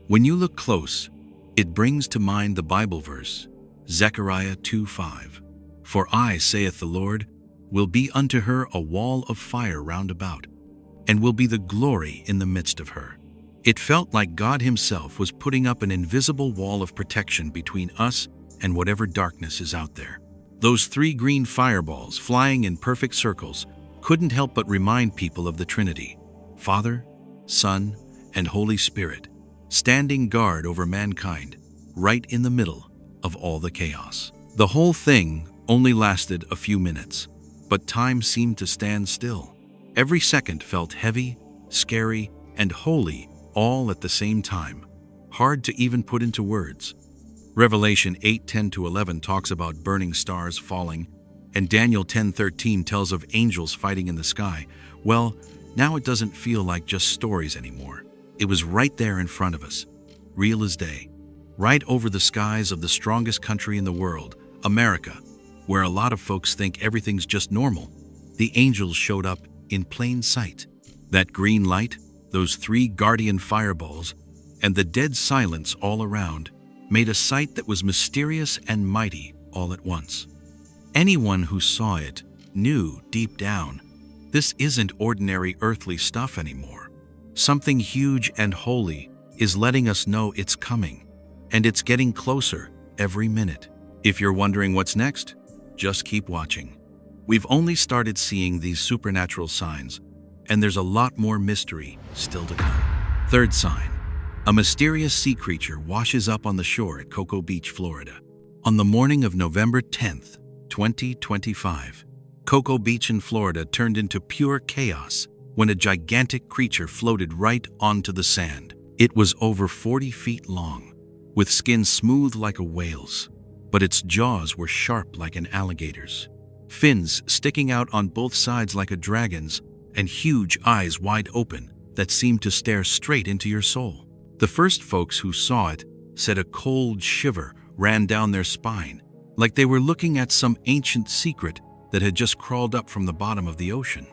When you look close, it brings to mind the Bible verse, Zechariah 2:5. For I, saith the Lord, will be unto her a wall of fire round about, and will be the glory in the midst of her. It felt like God himself was putting up an invisible wall of protection between us and whatever darkness is out there. Those 3 green fireballs flying in perfect circles couldn't help but remind people of the Trinity, Father, Son, and Holy Spirit, standing guard over mankind, right in the middle of all the chaos. The whole thing only lasted a few minutes, but time seemed to stand still. Every second felt heavy, scary, and holy all at the same time, hard to even put into words. Revelation 8:10-11 talks about burning stars falling, and Daniel 10:13 tells of angels fighting in the sky. Well, now it doesn't feel like just stories anymore. It was right there in front of us, real as day, right over the skies of the strongest country in the world, America, where a lot of folks think everything's just normal. The angels showed up in plain sight. That green light, those 3 guardian fireballs, and the dead silence all around made a sight that was mysterious and mighty all at once. Anyone who saw it knew deep down, this isn't ordinary earthly stuff anymore. Something huge and holy is letting us know it's coming, and it's getting closer every minute. If you're wondering what's next, just keep watching. We've only started seeing these supernatural signs, and there's a lot more mystery still to come. Third sign. A mysterious sea creature washes up on the shore at Cocoa Beach, Florida. On the morning of November 10th, 2025, Cocoa Beach in Florida turned into pure chaos when a gigantic creature floated right onto the sand. It was over 40 feet long, with skin smooth like a whale's, but its jaws were sharp like an alligator's, fins sticking out on both sides like a dragon's, and huge eyes wide open that seemed to stare straight into your soul. The first folks who saw it said a cold shiver ran down their spine, like they were looking at some ancient secret that had just crawled up from the bottom of the ocean.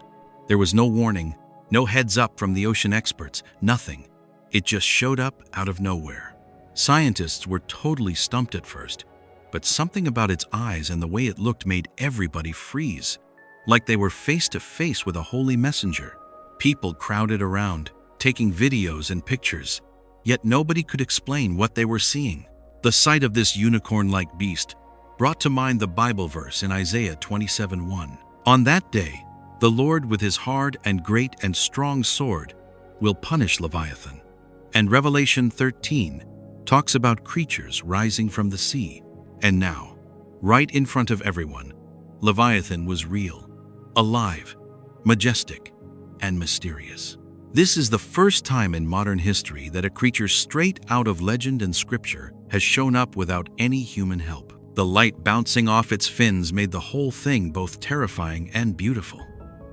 There was no warning, no heads up from the ocean experts, nothing. It just showed up out of nowhere. Scientists were totally stumped at first, but something about its eyes and the way it looked made everybody freeze, like they were face to face with a holy messenger. People crowded around, taking videos and pictures, yet nobody could explain what they were seeing. The sight of this unicorn-like beast brought to mind the Bible verse in Isaiah 27:1. On that day, the Lord with his hard and great and strong sword will punish Leviathan. And Revelation 13 talks about creatures rising from the sea. And now, right in front of everyone, Leviathan was real, alive, majestic, and mysterious. This is the first time in modern history that a creature straight out of legend and scripture has shown up without any human help. The light bouncing off its fins made the whole thing both terrifying and beautiful.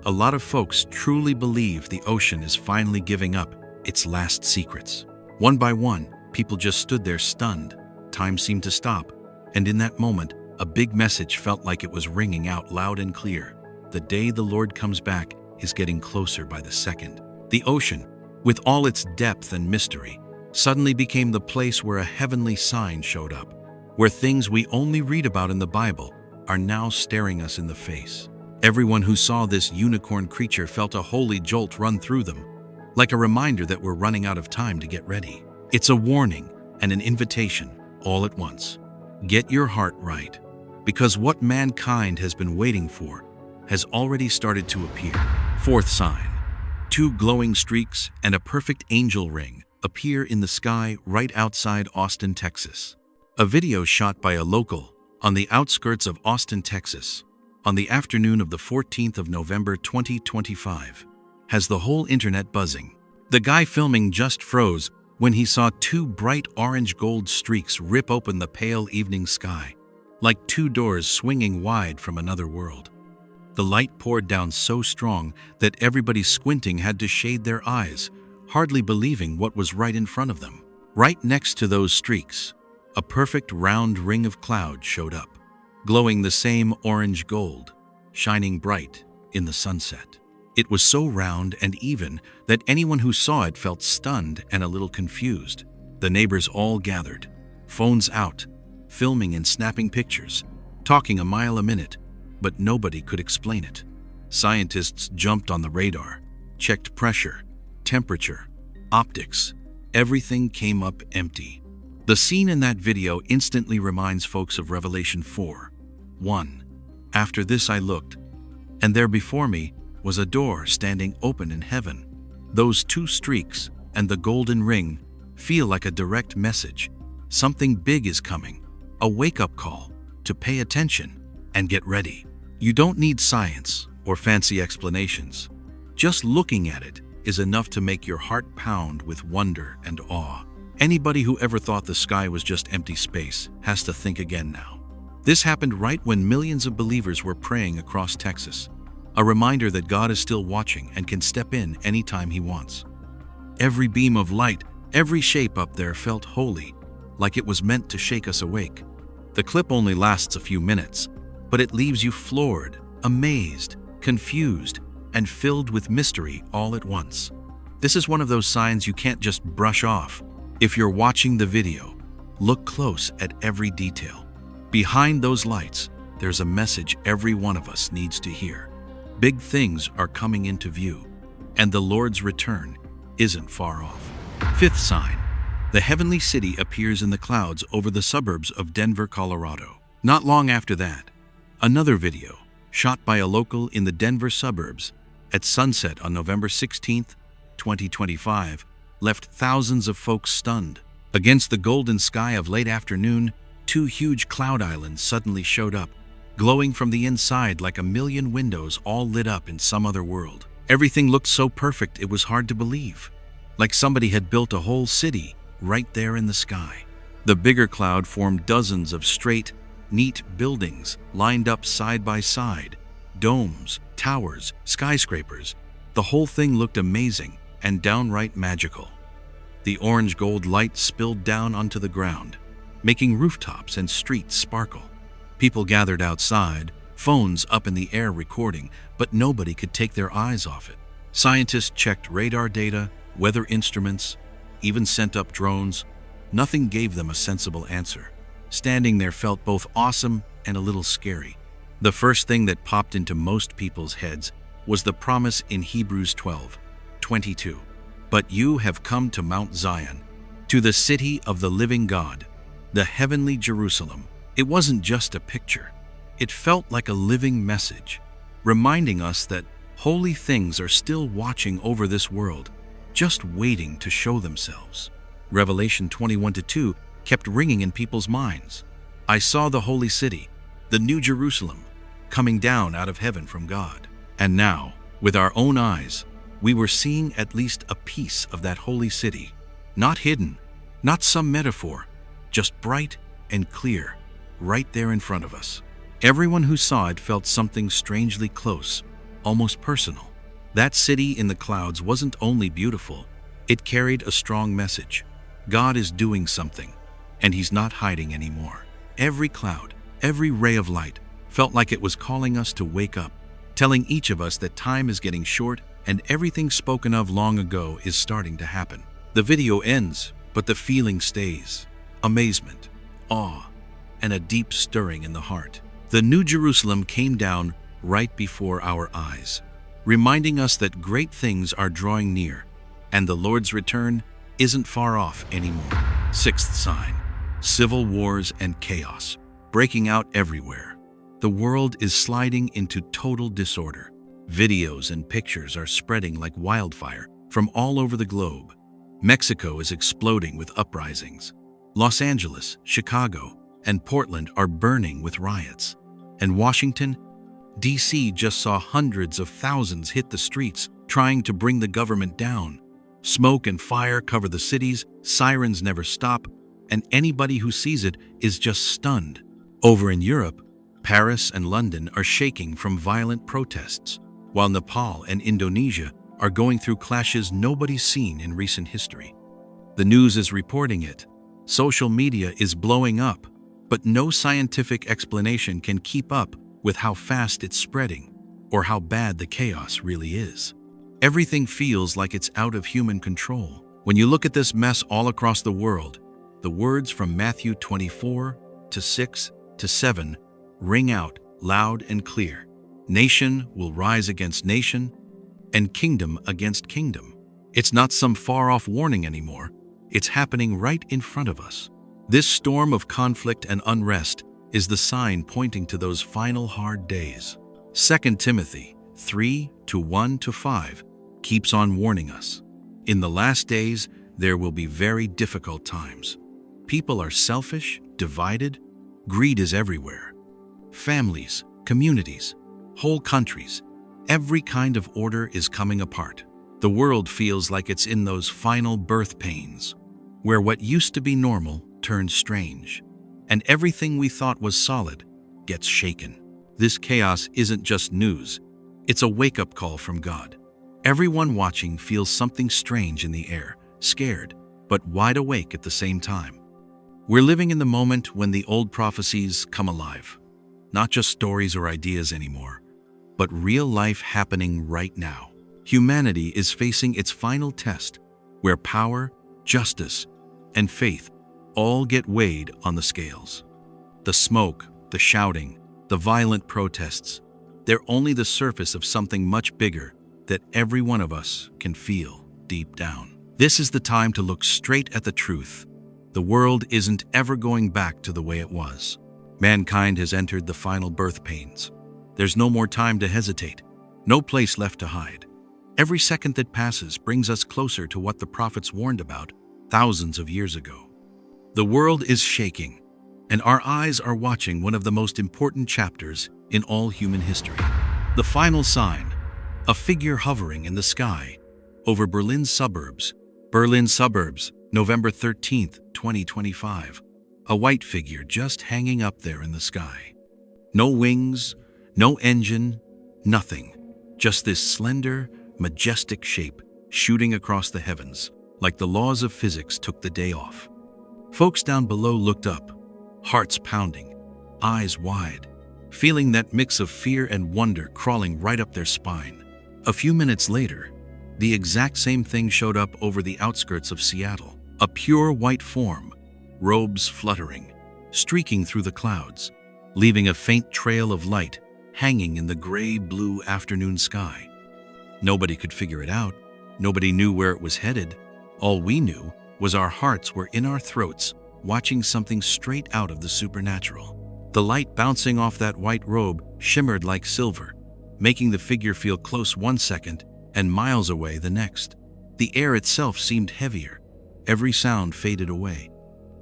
A lot of folks truly believe the ocean is finally giving up its last secrets. One by one, people just stood there stunned. Time seemed to stop, and in that moment, a big message felt like it was ringing out loud and clear. The day the Lord comes back is getting closer by the second. The ocean, with all its depth and mystery, suddenly became the place where a heavenly sign showed up, where things we only read about in the Bible are now staring us in the face. Everyone who saw this unicorn creature felt a holy jolt run through them, like a reminder that we're running out of time to get ready. It's a warning and an invitation all at once. Get your heart right, because what mankind has been waiting for has already started to appear. Fourth sign. 2 glowing streaks and a perfect angel ring appear in the sky right outside Austin, Texas. A video shot by a local on the outskirts of Austin, Texas, on the afternoon of the 14th of November 2025, has the whole internet buzzing. The guy filming just froze when he saw 2 bright orange-gold streaks rip open the pale evening sky, like 2 doors swinging wide from another world. The light poured down so strong that everybody squinting had to shade their eyes, hardly believing what was right in front of them. Right next to those streaks, a perfect round ring of cloud showed up, glowing the same orange gold. shining bright in the sunset. It was so round and even that anyone who saw it felt stunned and a little confused. The neighbors all gathered, phones out, filming and snapping pictures, talking a mile a minute, but nobody could explain it. Scientists jumped on the radar, checked pressure, temperature, optics. Everything came up empty. The scene in that video instantly reminds folks of Revelation 4:1. After this I looked, and there before me was a door standing open in heaven. Those two streaks and the golden ring feel like a direct message. Something big is coming, a wake-up call to pay attention and get ready. You don't need science or fancy explanations. Just looking at it is enough to make your heart pound with wonder and awe. Anybody who ever thought the sky was just empty space has to think again now. This happened right when millions of believers were praying across Texas. A reminder that God is still watching and can step in anytime He wants. Every beam of light, every shape up there felt holy, like it was meant to shake us awake. The clip only lasts a few minutes, but it leaves you floored, amazed, confused, and filled with mystery all at once. This is one of those signs you can't just brush off. If you're watching the video, look close at every detail. Behind those lights, there's a message every one of us needs to hear. Big things are coming into view, and the Lord's return isn't far off. Fifth sign. The heavenly city appears in the clouds over the suburbs of Denver, Colorado. Not long after that, another video, shot by a local in the Denver suburbs at sunset on November 16th, 2025, left thousands of folks stunned. Against the golden sky of late afternoon, two huge cloud islands suddenly showed up, glowing from the inside like a million windows all lit up in some other world. Everything looked so perfect it was hard to believe, like somebody had built a whole city right there in the sky. The bigger cloud formed dozens of straight, neat buildings lined up side by side, domes, towers, skyscrapers. The whole thing looked amazing and downright magical. The orange-gold light spilled down onto the ground, making rooftops and streets sparkle. People gathered outside, phones up in the air recording, but nobody could take their eyes off it. Scientists checked radar data, weather instruments, even sent up drones. Nothing gave them a sensible answer. Standing there felt both awesome and a little scary. The first thing that popped into most people's heads was the promise in Hebrews 12:22. But you have come to Mount Zion, to the city of the living God, the heavenly Jerusalem. It wasn't just a picture. It felt like a living message, reminding us that holy things are still watching over this world, just waiting to show themselves. Revelation 21:2 kept ringing in people's minds. I saw the holy city, the new Jerusalem, coming down out of heaven from God. And now, with our own eyes, we were seeing at least a piece of that holy city. Not hidden, not some metaphor, just bright and clear, right there in front of us. Everyone who saw it felt something strangely close, almost personal. That city in the clouds wasn't only beautiful, it carried a strong message. God is doing something, and He's not hiding anymore. Every cloud, every ray of light felt like it was calling us to wake up, telling each of us that time is getting short and everything spoken of long ago is starting to happen. The video ends, but the feeling stays. Amazement, awe, and a deep stirring in the heart. The New Jerusalem came down right before our eyes, reminding us that great things are drawing near, and the Lord's return isn't far off anymore. Sixth sign. Civil wars and chaos breaking out everywhere. The world is sliding into total disorder. Videos and pictures are spreading like wildfire from all over the globe. Mexico is exploding with uprisings. Los Angeles, Chicago, and Portland are burning with riots. And Washington, D.C. just saw hundreds of thousands hit the streets trying to bring the government down. Smoke and fire cover the cities, sirens never stop, and anybody who sees it is just stunned. Over in Europe, Paris and London are shaking from violent protests, while Nepal and Indonesia are going through clashes nobody's seen in recent history. The news is reporting it. Social media is blowing up, but no scientific explanation can keep up with how fast it's spreading or how bad the chaos really is. Everything feels like it's out of human control. When you look at this mess all across the world, the words from Matthew 24 to 6 to 7 ring out loud and clear. Nation will rise against nation, and kingdom against kingdom. It's not some far-off warning anymore. It's happening right in front of us. This storm of conflict and unrest is the sign pointing to those final hard days. 2 Timothy 3:1-5 keeps on warning us. In the last days, there will be very difficult times. People are selfish, divided, greed is everywhere. Families, communities, whole countries, every kind of order is coming apart. The world feels like it's in those final birth pains, where what used to be normal turns strange, and everything we thought was solid gets shaken. This chaos isn't just news, it's a wake-up call from God. Everyone watching feels something strange in the air, scared, but wide awake at the same time. We're living in the moment when the old prophecies come alive. Not just stories or ideas anymore, but real life happening right now. Humanity is facing its final test, where power, justice, and faith all get weighed on the scales. The smoke, the shouting, the violent protests, they're only the surface of something much bigger that every one of us can feel deep down. This is the time to look straight at the truth. The world isn't ever going back to the way it was. Mankind has entered the final birth pains. There's no more time to hesitate, no place left to hide. Every second that passes brings us closer to what the prophets warned about thousands of years ago. The world is shaking, and our eyes are watching one of the most important chapters in all human history. The final sign, a figure hovering in the sky over Berlin suburbs. Berlin suburbs, November 13th, 2025. A white figure just hanging up there in the sky. No wings, no engine, nothing. Just this slender, majestic shape shooting across the heavens, like the laws of physics took the day off. Folks down below looked up, hearts pounding, eyes wide, feeling that mix of fear and wonder crawling right up their spine. A few minutes later, the exact same thing showed up over the outskirts of Seattle. A pure white form, robes fluttering, streaking through the clouds, leaving a faint trail of light hanging in the gray-blue afternoon sky. Nobody could figure it out. Nobody knew where it was headed. All we knew was our hearts were in our throats, watching something straight out of the supernatural. The light bouncing off that white robe shimmered like silver, making the figure feel close one second and miles away the next. The air itself seemed heavier. Every sound faded away.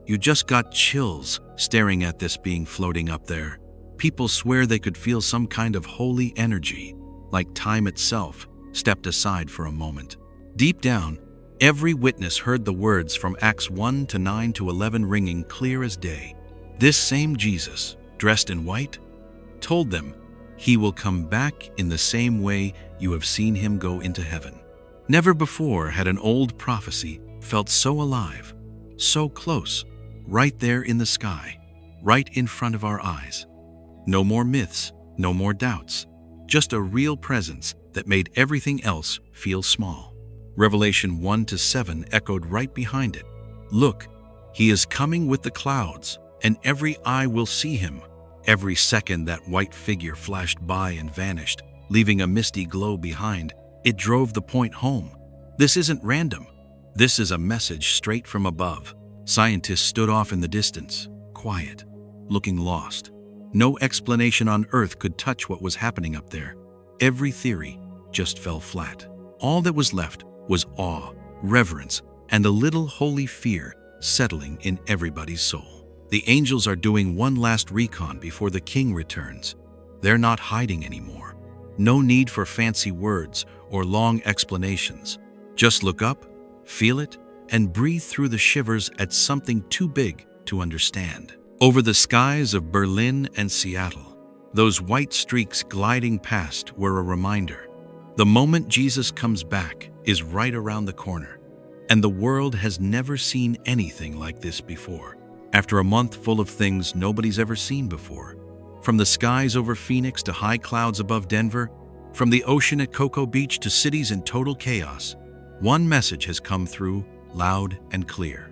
You just got chills staring at this being floating up there. People swear they could feel some kind of holy energy, like time itself stepped aside for a moment. Deep down, every witness heard the words from Acts 1:9-11 ringing clear as day. This same Jesus, dressed in white, told them, "He will come back in the same way you have seen him go into heaven." Never before had an old prophecy felt so alive, so close, right there in the sky, right in front of our eyes. No more myths, no more doubts, just a real presence that made everything else feel small. Revelation 1-7 echoed right behind it. "Look, he is coming with the clouds, and every eye will see him." Every second that white figure flashed by and vanished, leaving a misty glow behind. It drove the point home. This isn't random. This is a message straight from above. Scientists stood off in the distance, quiet, looking lost. No explanation on Earth could touch what was happening up there. Every theory just fell flat. All that was left was awe, reverence, and a little holy fear settling in everybody's soul. The angels are doing one last recon before the king returns. They're not hiding anymore. No need for fancy words or long explanations. Just look up, feel it, and breathe through the shivers at something too big to understand. Over the skies of Berlin and Seattle, those white streaks gliding past were a reminder. The moment Jesus comes back is right around the corner, and the world has never seen anything like this before. After a month full of things nobody's ever seen before, From the skies over Phoenix to high clouds above Denver, from the ocean at Cocoa Beach to cities in total chaos, one message has come through loud and clear.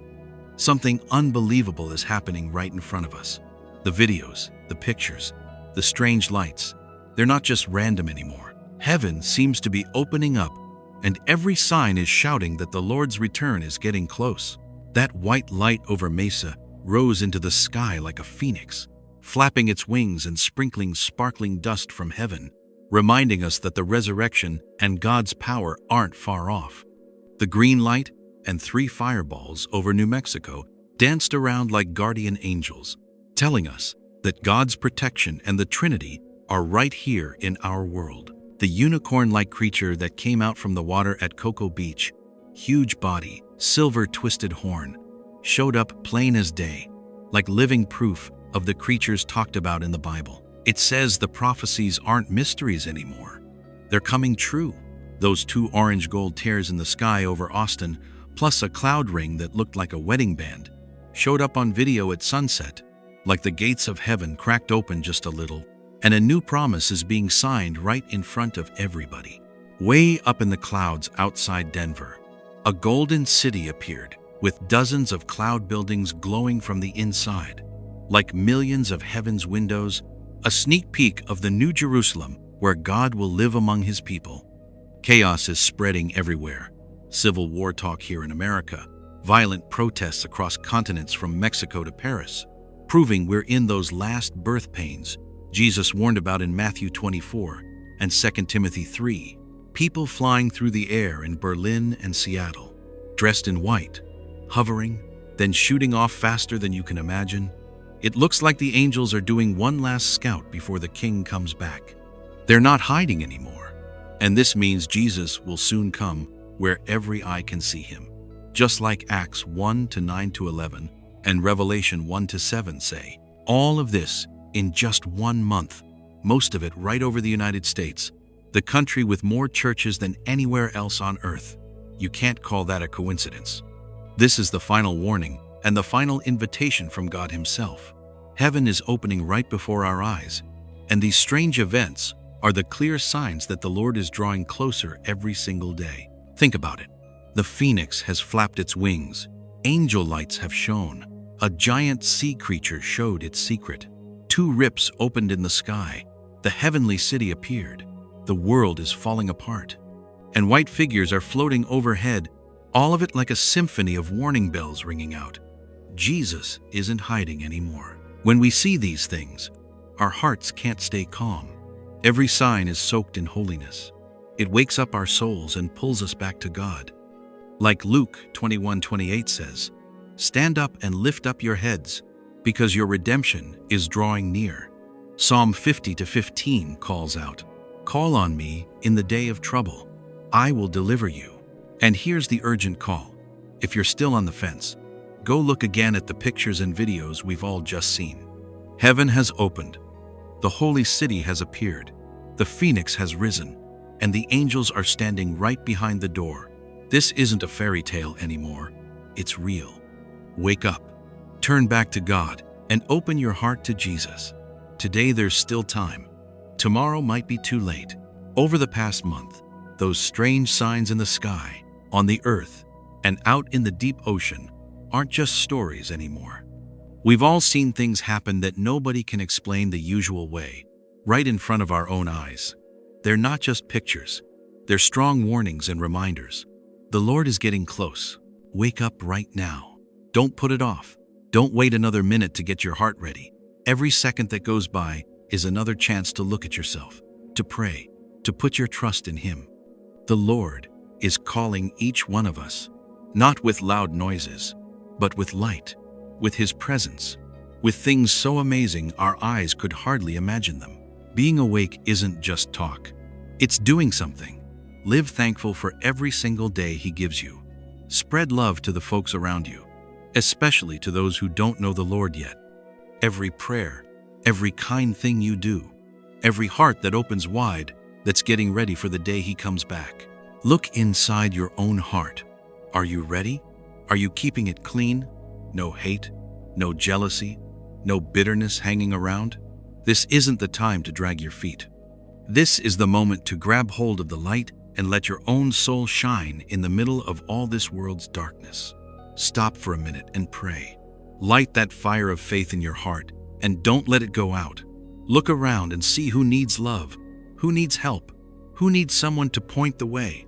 Something unbelievable is happening right in front of us. The videos, the pictures, the strange lights, they're not just random anymore. Heaven seems to be opening up, and every sign is shouting that the Lord's return is getting close. That white light over Mesa rose into the sky like a phoenix, flapping its wings and sprinkling sparkling dust from heaven, reminding us that the resurrection and God's power aren't far off. The green light and 3 fireballs over New Mexico danced around like guardian angels, telling us that God's protection and the Trinity are right here in our world. The unicorn-like creature that came out from the water at Cocoa Beach, huge body, silver twisted horn, showed up plain as day, like living proof of the creatures talked about in the Bible. It says the prophecies aren't mysteries anymore. They're coming true. Those 2 orange gold tears in the sky over Austin, plus a cloud ring that looked like a wedding band, showed up on video at sunset, like the gates of heaven cracked open just a little, and a new promise is being signed right in front of everybody. Way up in the clouds outside Denver, a golden city appeared, with dozens of cloud buildings glowing from the inside. Like millions of heaven's windows, a sneak peek of the New Jerusalem where God will live among his people. Chaos is spreading everywhere. Civil war talk here in America, violent protests across continents from Mexico to Paris, proving we're in those last birth pains Jesus warned about in Matthew 24 and 2 Timothy 3. People flying through the air in Berlin and Seattle, dressed in white, hovering, then shooting off faster than you can imagine. It looks like the angels are doing one last scout before the king comes back. They're not hiding anymore, and this means Jesus will soon come where every eye can see him. Just like Acts 1:9-11 and Revelation 1-7 say. All of this in just 1 month, most of it right over the United States, the country with more churches than anywhere else on earth. You can't call that a coincidence. This is the final warning and the final invitation from God himself. Heaven is opening right before our eyes, and these strange events are the clear signs that the Lord is drawing closer every single day. Think about it. The phoenix has flapped its wings. Angel lights have shone. A giant sea creature showed its secret. 2 rips opened in the sky. The heavenly city appeared. The world is falling apart. And white figures are floating overhead, all of it like a symphony of warning bells ringing out. Jesus isn't hiding anymore. When we see these things, our hearts can't stay calm. Every sign is soaked in holiness. It wakes up our souls and pulls us back to God. Like Luke 21:28 says, "Stand up and lift up your heads, because your redemption is drawing near." Psalm 50:15 calls out, "Call on me in the day of trouble. I will deliver you." And here's the urgent call. If you're still on the fence, go look again at the pictures and videos we've all just seen. Heaven has opened. The holy city has appeared. The phoenix has risen, and the angels are standing right behind the door. This isn't a fairy tale anymore. It's real. Wake up, turn back to God, and open your heart to Jesus. Today there's still time. Tomorrow might be too late. Over the past month, those strange signs in the sky, on the earth, and out in the deep ocean aren't just stories anymore. We've all seen things happen that nobody can explain the usual way, right in front of our own eyes. They're not just pictures. They're strong warnings and reminders. The Lord is getting close. Wake up right now. Don't put it off. Don't wait another minute to get your heart ready. Every second that goes by is another chance to look at yourself, to pray, to put your trust in Him. The Lord is calling each one of us, not with loud noises, but with light, with His presence, with things so amazing our eyes could hardly imagine them. Being awake isn't just talk. It's doing something. Live thankful for every single day He gives you. Spread love to the folks around you, especially to those who don't know the Lord yet. Every prayer, every kind thing you do, every heart that opens wide that's getting ready for the day He comes back. Look inside your own heart. Are you ready? Are you keeping it clean? No hate, no jealousy, no bitterness hanging around? This isn't the time to drag your feet. This is the moment to grab hold of the light and let your own soul shine in the middle of all this world's darkness. Stop for a minute and pray. Light that fire of faith in your heart and don't let it go out. Look around and see who needs love, who needs help, who needs someone to point the way.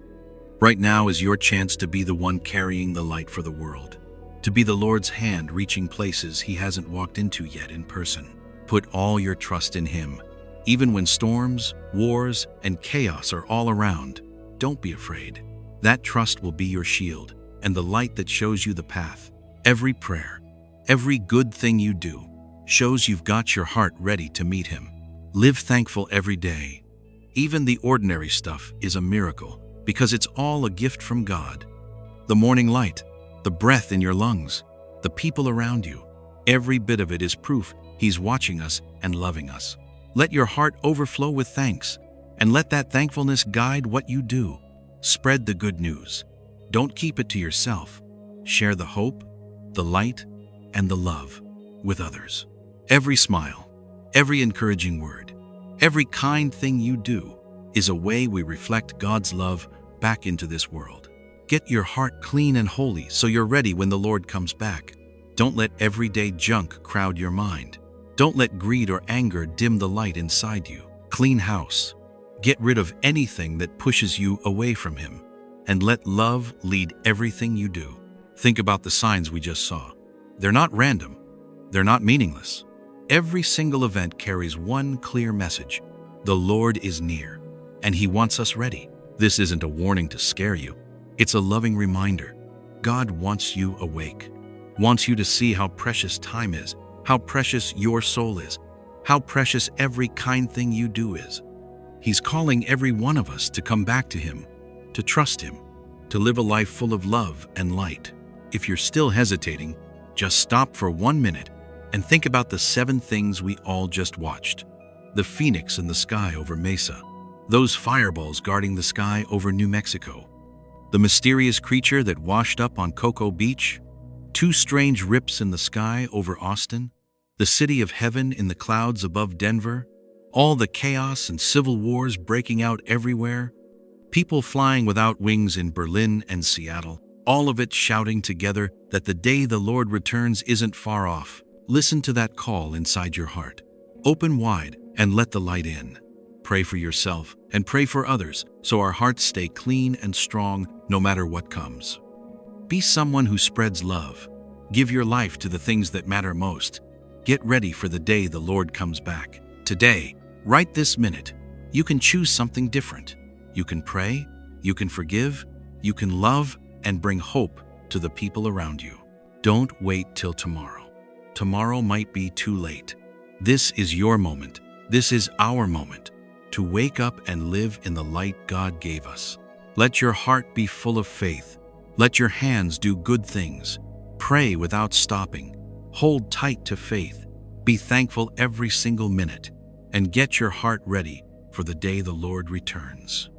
Right now is your chance to be the one carrying the light for the world, to be the Lord's hand reaching places He hasn't walked into yet in person. Put all your trust in Him. Even when storms, wars, and chaos are all around, don't be afraid. That trust will be your shield and the light that shows you the path. Every prayer, every good thing you do, shows you've got your heart ready to meet Him. Live thankful every day. Even the ordinary stuff is a miracle because it's all a gift from God. The morning light, the breath in your lungs, the people around you, every bit of it is proof He's watching us and loving us. Let your heart overflow with thanks, and let that thankfulness guide what you do. Spread the good news. Don't keep it to yourself. Share the hope, the light, and the love with others. Every smile, every encouraging word, every kind thing you do is a way we reflect God's love back into this world. Get your heart clean and holy so you're ready when the Lord comes back. Don't let everyday junk crowd your mind. Don't let greed or anger dim the light inside you. Clean house. Get rid of anything that pushes you away from Him, and let love lead everything you do. Think about the signs we just saw. They're not random. They're not meaningless. Every single event carries one clear message. The Lord is near, and He wants us ready. This isn't a warning to scare you. It's a loving reminder. God wants you awake, wants you to see how precious time is, how precious your soul is, how precious every kind thing you do is. He's calling every one of us to come back to Him, to trust Him, to live a life full of love and light. If you're still hesitating, just stop for 1 minute and think about the 7 things we all just watched. The phoenix in the sky over Mesa, those fireballs guarding the sky over New Mexico, the mysterious creature that washed up on Cocoa Beach, 2 strange rips in the sky over Austin, the city of heaven in the clouds above Denver, all the chaos and civil wars breaking out everywhere, people flying without wings in Berlin and Seattle, all of it shouting together that the day the Lord returns isn't far off. Listen to that call inside your heart. Open wide and let the light in. Pray for yourself and pray for others so our hearts stay clean and strong no matter what comes. Be someone who spreads love. Give your life to the things that matter most. Get ready for the day the Lord comes back. Today, right this minute, you can choose something different. You can pray, you can forgive, you can love, and bring hope to the people around you. Don't wait till tomorrow. Tomorrow might be too late. This is your moment. This is our moment to wake up and live in the light God gave us. Let your heart be full of faith. Let your hands do good things. Pray without stopping. Hold tight to faith. Be thankful every single minute. And get your heart ready for the day the Lord returns.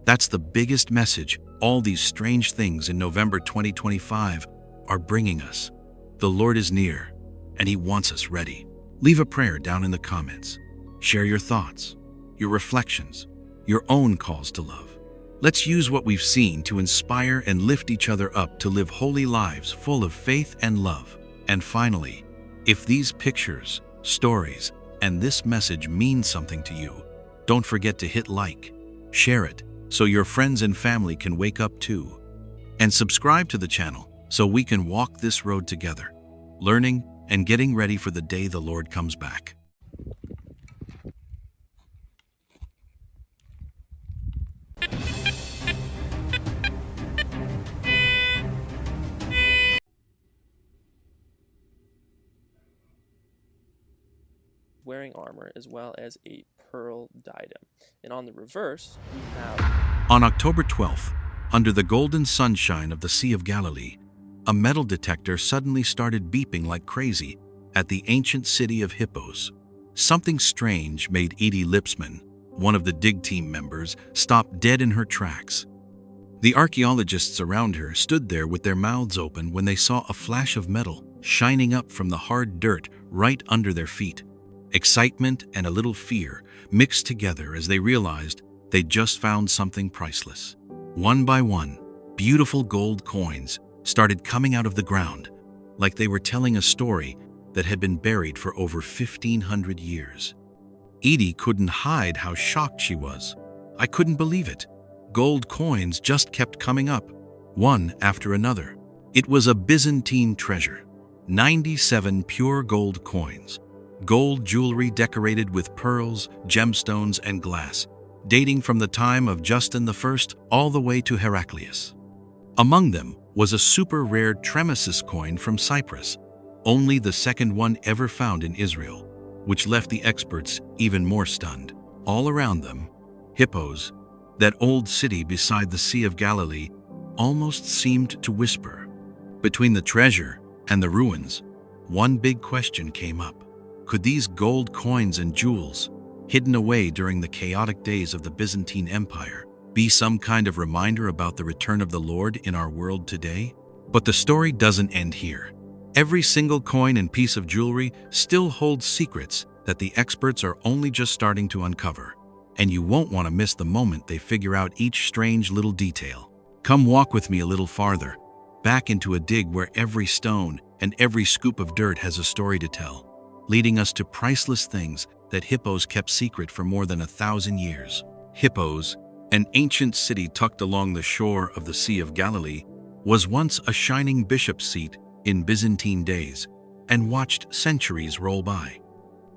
That's the biggest message all these strange things in November 2025 are bringing us. The Lord is near, and He wants us ready. Leave a prayer down in the comments. Share your thoughts, your reflections, your own calls to love. Let's use what we've seen to inspire and lift each other up to live holy lives full of faith and love. And finally, if these pictures, stories, and this message mean something to you, don't forget to hit like, share it, so your friends and family can wake up too. And subscribe to the channel so we can walk this road together, learning and getting ready for the day the Lord comes back. Wearing armor as well as a pearl diadem. And on the reverse, we have... On October 12th, under the golden sunshine of the Sea of Galilee, a metal detector suddenly started beeping like crazy at the ancient city of Hippos. Something strange made Edie Lipsman, one of the dig team members, stop dead in her tracks. The archaeologists around her stood there with their mouths open when they saw a flash of metal shining up from the hard dirt right under their feet. Excitement and a little fear mixed together as they realized they'd just found something priceless. One by one, beautiful gold coins started coming out of the ground, like they were telling a story that had been buried for over 1,500 years. Edie couldn't hide how shocked she was. "I couldn't believe it. Gold coins just kept coming up, one after another." It was a Byzantine treasure. 97 pure gold coins. Gold jewelry decorated with pearls, gemstones, and glass, dating from the time of Justin I all the way to Heraclius. Among them was a super rare Tremesis coin from Cyprus, only the second one ever found in Israel, which left the experts even more stunned. All around them, Hippos, that old city beside the Sea of Galilee, almost seemed to whisper. Between the treasure and the ruins, one big question came up. Could these gold coins and jewels, hidden away during the chaotic days of the Byzantine Empire, be some kind of reminder about the return of the Lord in our world today? But the story doesn't end here. Every single coin and piece of jewelry still holds secrets that the experts are only just starting to uncover, and you won't want to miss the moment they figure out each strange little detail. Come walk with me a little farther, back into a dig where every stone and every scoop of dirt has a story to tell, leading us to priceless things that Hippos kept secret for more than 1,000 years. Hippos, an ancient city tucked along the shore of the Sea of Galilee, was once a shining bishop's seat in Byzantine days and watched centuries roll by.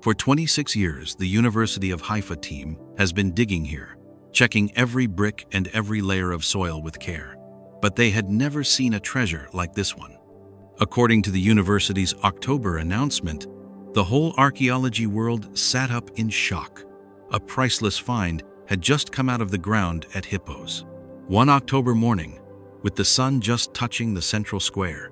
For 26 years, the University of Haifa team has been digging here, checking every brick and every layer of soil with care. But they had never seen a treasure like this one. According to the university's October announcement, the whole archaeology world sat up in shock. A priceless find had just come out of the ground at Hippos. One October morning, with the sun just touching the central square,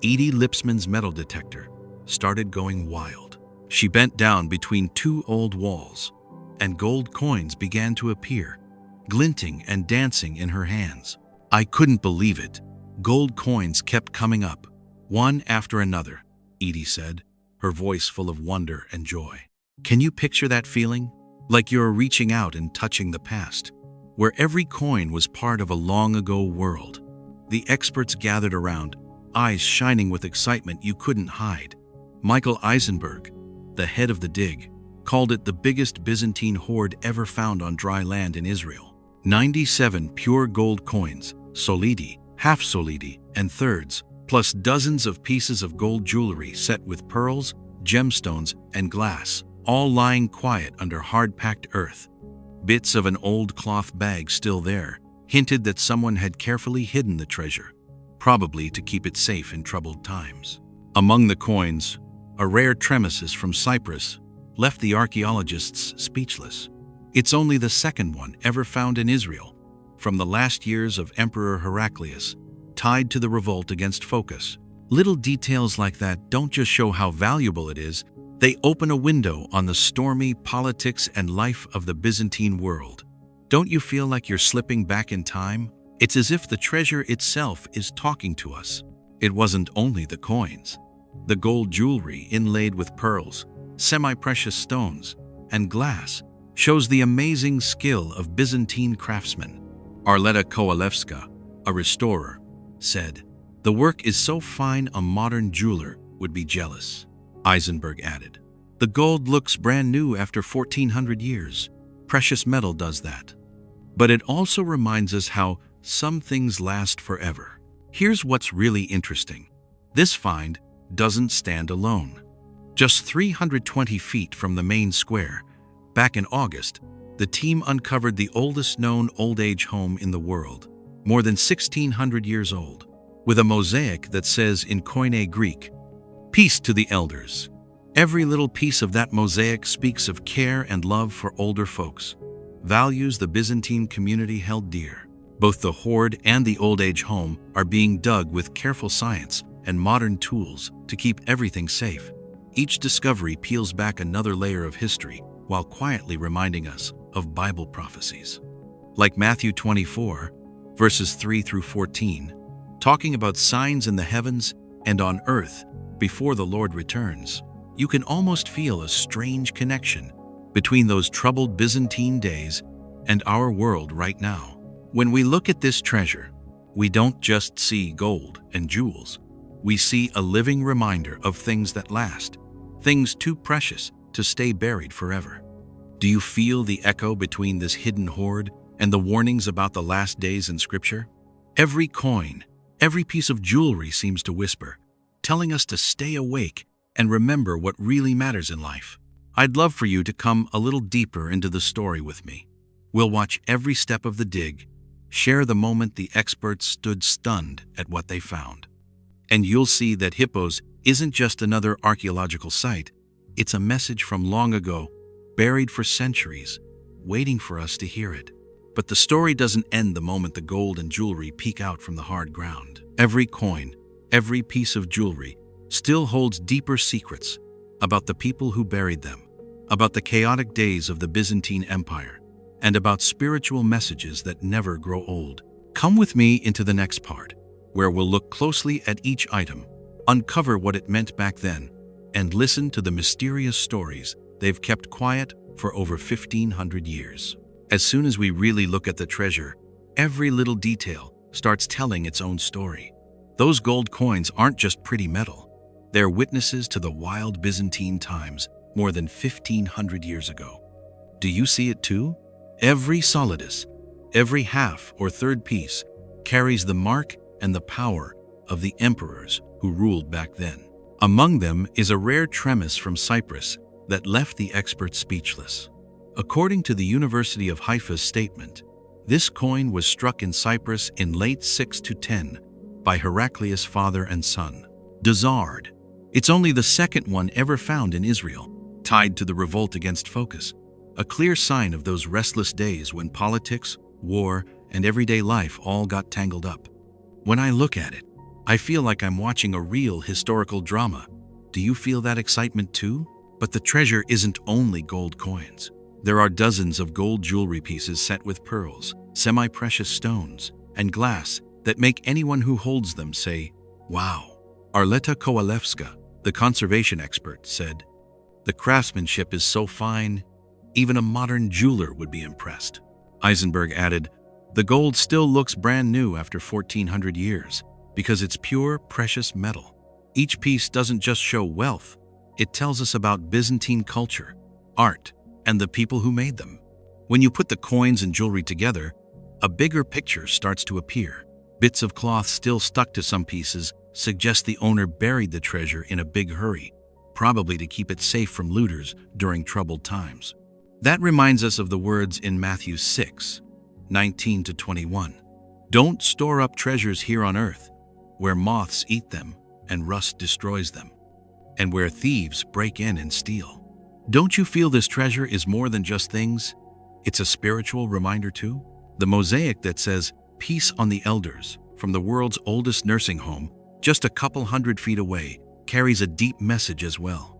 Edie Lipsman's metal detector started going wild. She bent down between two old walls, and gold coins began to appear, glinting and dancing in her hands. "I couldn't believe it. Gold coins kept coming up, one after another," Edie said, her voice full of wonder and joy. "Can you picture that feeling? Like you're reaching out and touching the past, where every coin was part of a long-ago world." The experts gathered around, eyes shining with excitement you couldn't hide. Michael Eisenberg, the head of the dig, called it the biggest Byzantine hoard ever found on dry land in Israel. 97 pure gold coins, solidi, half solidi, and thirds, plus dozens of pieces of gold jewelry set with pearls, gemstones, and glass, all lying quiet under hard-packed earth. Bits of an old cloth bag still there hinted that someone had carefully hidden the treasure, probably to keep it safe in troubled times. Among the coins, a rare Tremesis from Cyprus left the archaeologists speechless. It's only the second one ever found in Israel, from the last years of Emperor Heraclius, tied to the revolt against Phocis. Little details like that don't just show how valuable it is, they open a window on the stormy politics and life of the Byzantine world. Don't you feel like you're slipping back in time? It's as if the treasure itself is talking to us. It wasn't only the coins. The gold jewelry inlaid with pearls, semi-precious stones, and glass shows the amazing skill of Byzantine craftsmen. Arleta Kovalevska, a restorer, said, "The work is so fine a modern jeweler would be jealous." Eisenberg added, "The gold looks brand new after 1,400 years. Precious metal does that. But it also reminds us how some things last forever." Here's what's really interesting. This find doesn't stand alone. Just 320 feet from the main square, back in August, the team uncovered the oldest known old-age home in the world, more than 1,600 years old, with a mosaic that says in Koine Greek, "Peace to the elders." Every little piece of that mosaic speaks of care and love for older folks, values the Byzantine community held dear. Both the hoard and the old-age home are being dug with careful science and modern tools to keep everything safe. Each discovery peels back another layer of history while quietly reminding us of Bible prophecies. Like Matthew 24, verses 3 through 14, talking about signs in the heavens and on earth before the Lord returns. you can almost feel a strange connection between those troubled Byzantine days and our world right now. When we look at this treasure, we don't just see gold and jewels. We see a living reminder of things that last, things too precious to stay buried forever. Do you feel the echo between this hidden hoard and the warnings about the last days in Scripture? Every coin, every piece of jewelry seems to whisper, telling us to stay awake and remember what really matters in life. I'd love for you to come a little deeper into the story with me. We'll watch every step of the dig, share the moment the experts stood stunned at what they found. And you'll see that Hippos isn't just another archaeological site, it's a message from long ago, buried for centuries, waiting for us to hear it. But the story doesn't end the moment the gold and jewelry peek out from the hard ground. Every coin, every piece of jewelry, still holds deeper secrets about the people who buried them, about the chaotic days of the Byzantine Empire, and about spiritual messages that never grow old. Come with me into the next part, where we'll look closely at each item, uncover what it meant back then, and listen to the mysterious stories they've kept quiet for over 1,500 years. As soon as we really look at the treasure, every little detail starts telling its own story. Those gold coins aren't just pretty metal. They're witnesses to the wild Byzantine times more than 1,500 years ago. Do you see it too? Every solidus, every half or third piece carries the mark and the power of the emperors who ruled back then. Among them is a rare tremis from Cyprus that left the experts speechless. According to the University of Haifa's statement, this coin was struck in Cyprus in late 6 to 10 by Heraclius' father and son, Dazard. It's only the second one ever found in Israel, tied to the revolt against Phocis, a clear sign of those restless days when politics, war, and everyday life all got tangled up. When I look at it, I feel like I'm watching a real historical drama. Do you feel that excitement too? But the treasure isn't only gold coins. There are dozens of gold jewelry pieces set with pearls, semi-precious stones, and glass that make anyone who holds them say, "Wow." Arleta Kowalewska, the conservation expert, said, "The craftsmanship is so fine, even a modern jeweler would be impressed." Eisenberg added, "The gold still looks brand new after 1,400 years because it's pure, precious metal. Each piece doesn't just show wealth, it tells us about Byzantine culture, art, and the people who made them." When you put the coins and jewelry together, a bigger picture starts to appear. Bits of cloth still stuck to some pieces suggest the owner buried the treasure in a big hurry, probably to keep it safe from looters during troubled times. That reminds us of the words in Matthew 6:19 to 21. "Don't store up treasures here on earth, where moths eat them and rust destroys them, and where thieves break in and steal." Don't you feel this treasure is more than just things? It's a spiritual reminder too. The mosaic that says, "Peace on the elders," from the world's oldest nursing home, just a couple hundred feet away, carries a deep message as well.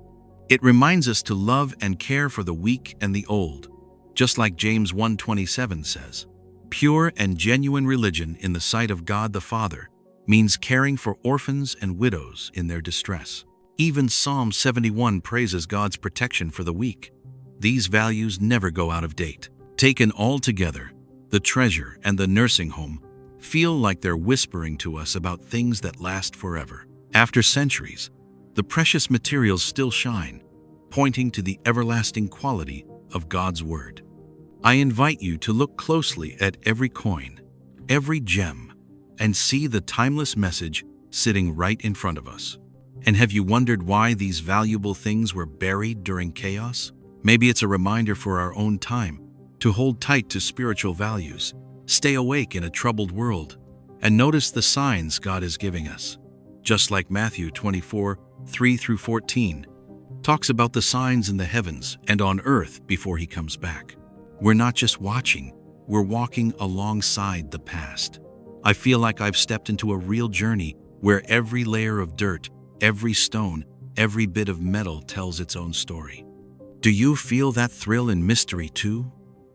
It reminds us to love and care for the weak and the old, just like James 1:27 says. Pure and genuine religion in the sight of God the Father means caring for orphans and widows in their distress. Even Psalm 71 praises God's protection for the weak. These values never go out of date. Taken all together, the treasure and the nursing home feel like they're whispering to us about things that last forever. After centuries, the precious materials still shine, pointing to the everlasting quality of God's Word. I invite you to look closely at every coin, every gem, and see the timeless message sitting right in front of us. And have you wondered why these valuable things were buried during chaos? Maybe it's a reminder for our own time to hold tight to spiritual values, stay awake in a troubled world, and notice the signs God is giving us. Just like Matthew 24:3-14 talks about the signs in the heavens and on earth before he comes back. We're not just watching, we're walking alongside the past. I feel like I've stepped into a real journey where every layer of dirt, every stone, every bit of metal tells its own story. Do you feel that thrill and mystery too?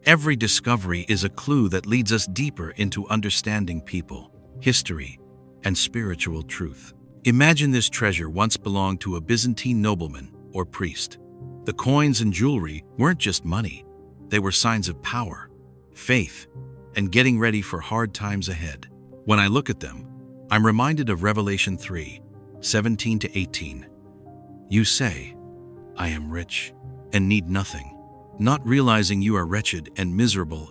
Every discovery is a clue that leads us deeper into understanding people, history, and spiritual truth. Imagine this treasure once belonged to a Byzantine nobleman or priest. The coins and jewelry weren't just money. They were signs of power, faith, and getting ready for hard times ahead. When I look at them, I'm reminded of Revelation 3:17-18. You say, I am rich and need nothing, not realizing you are wretched and miserable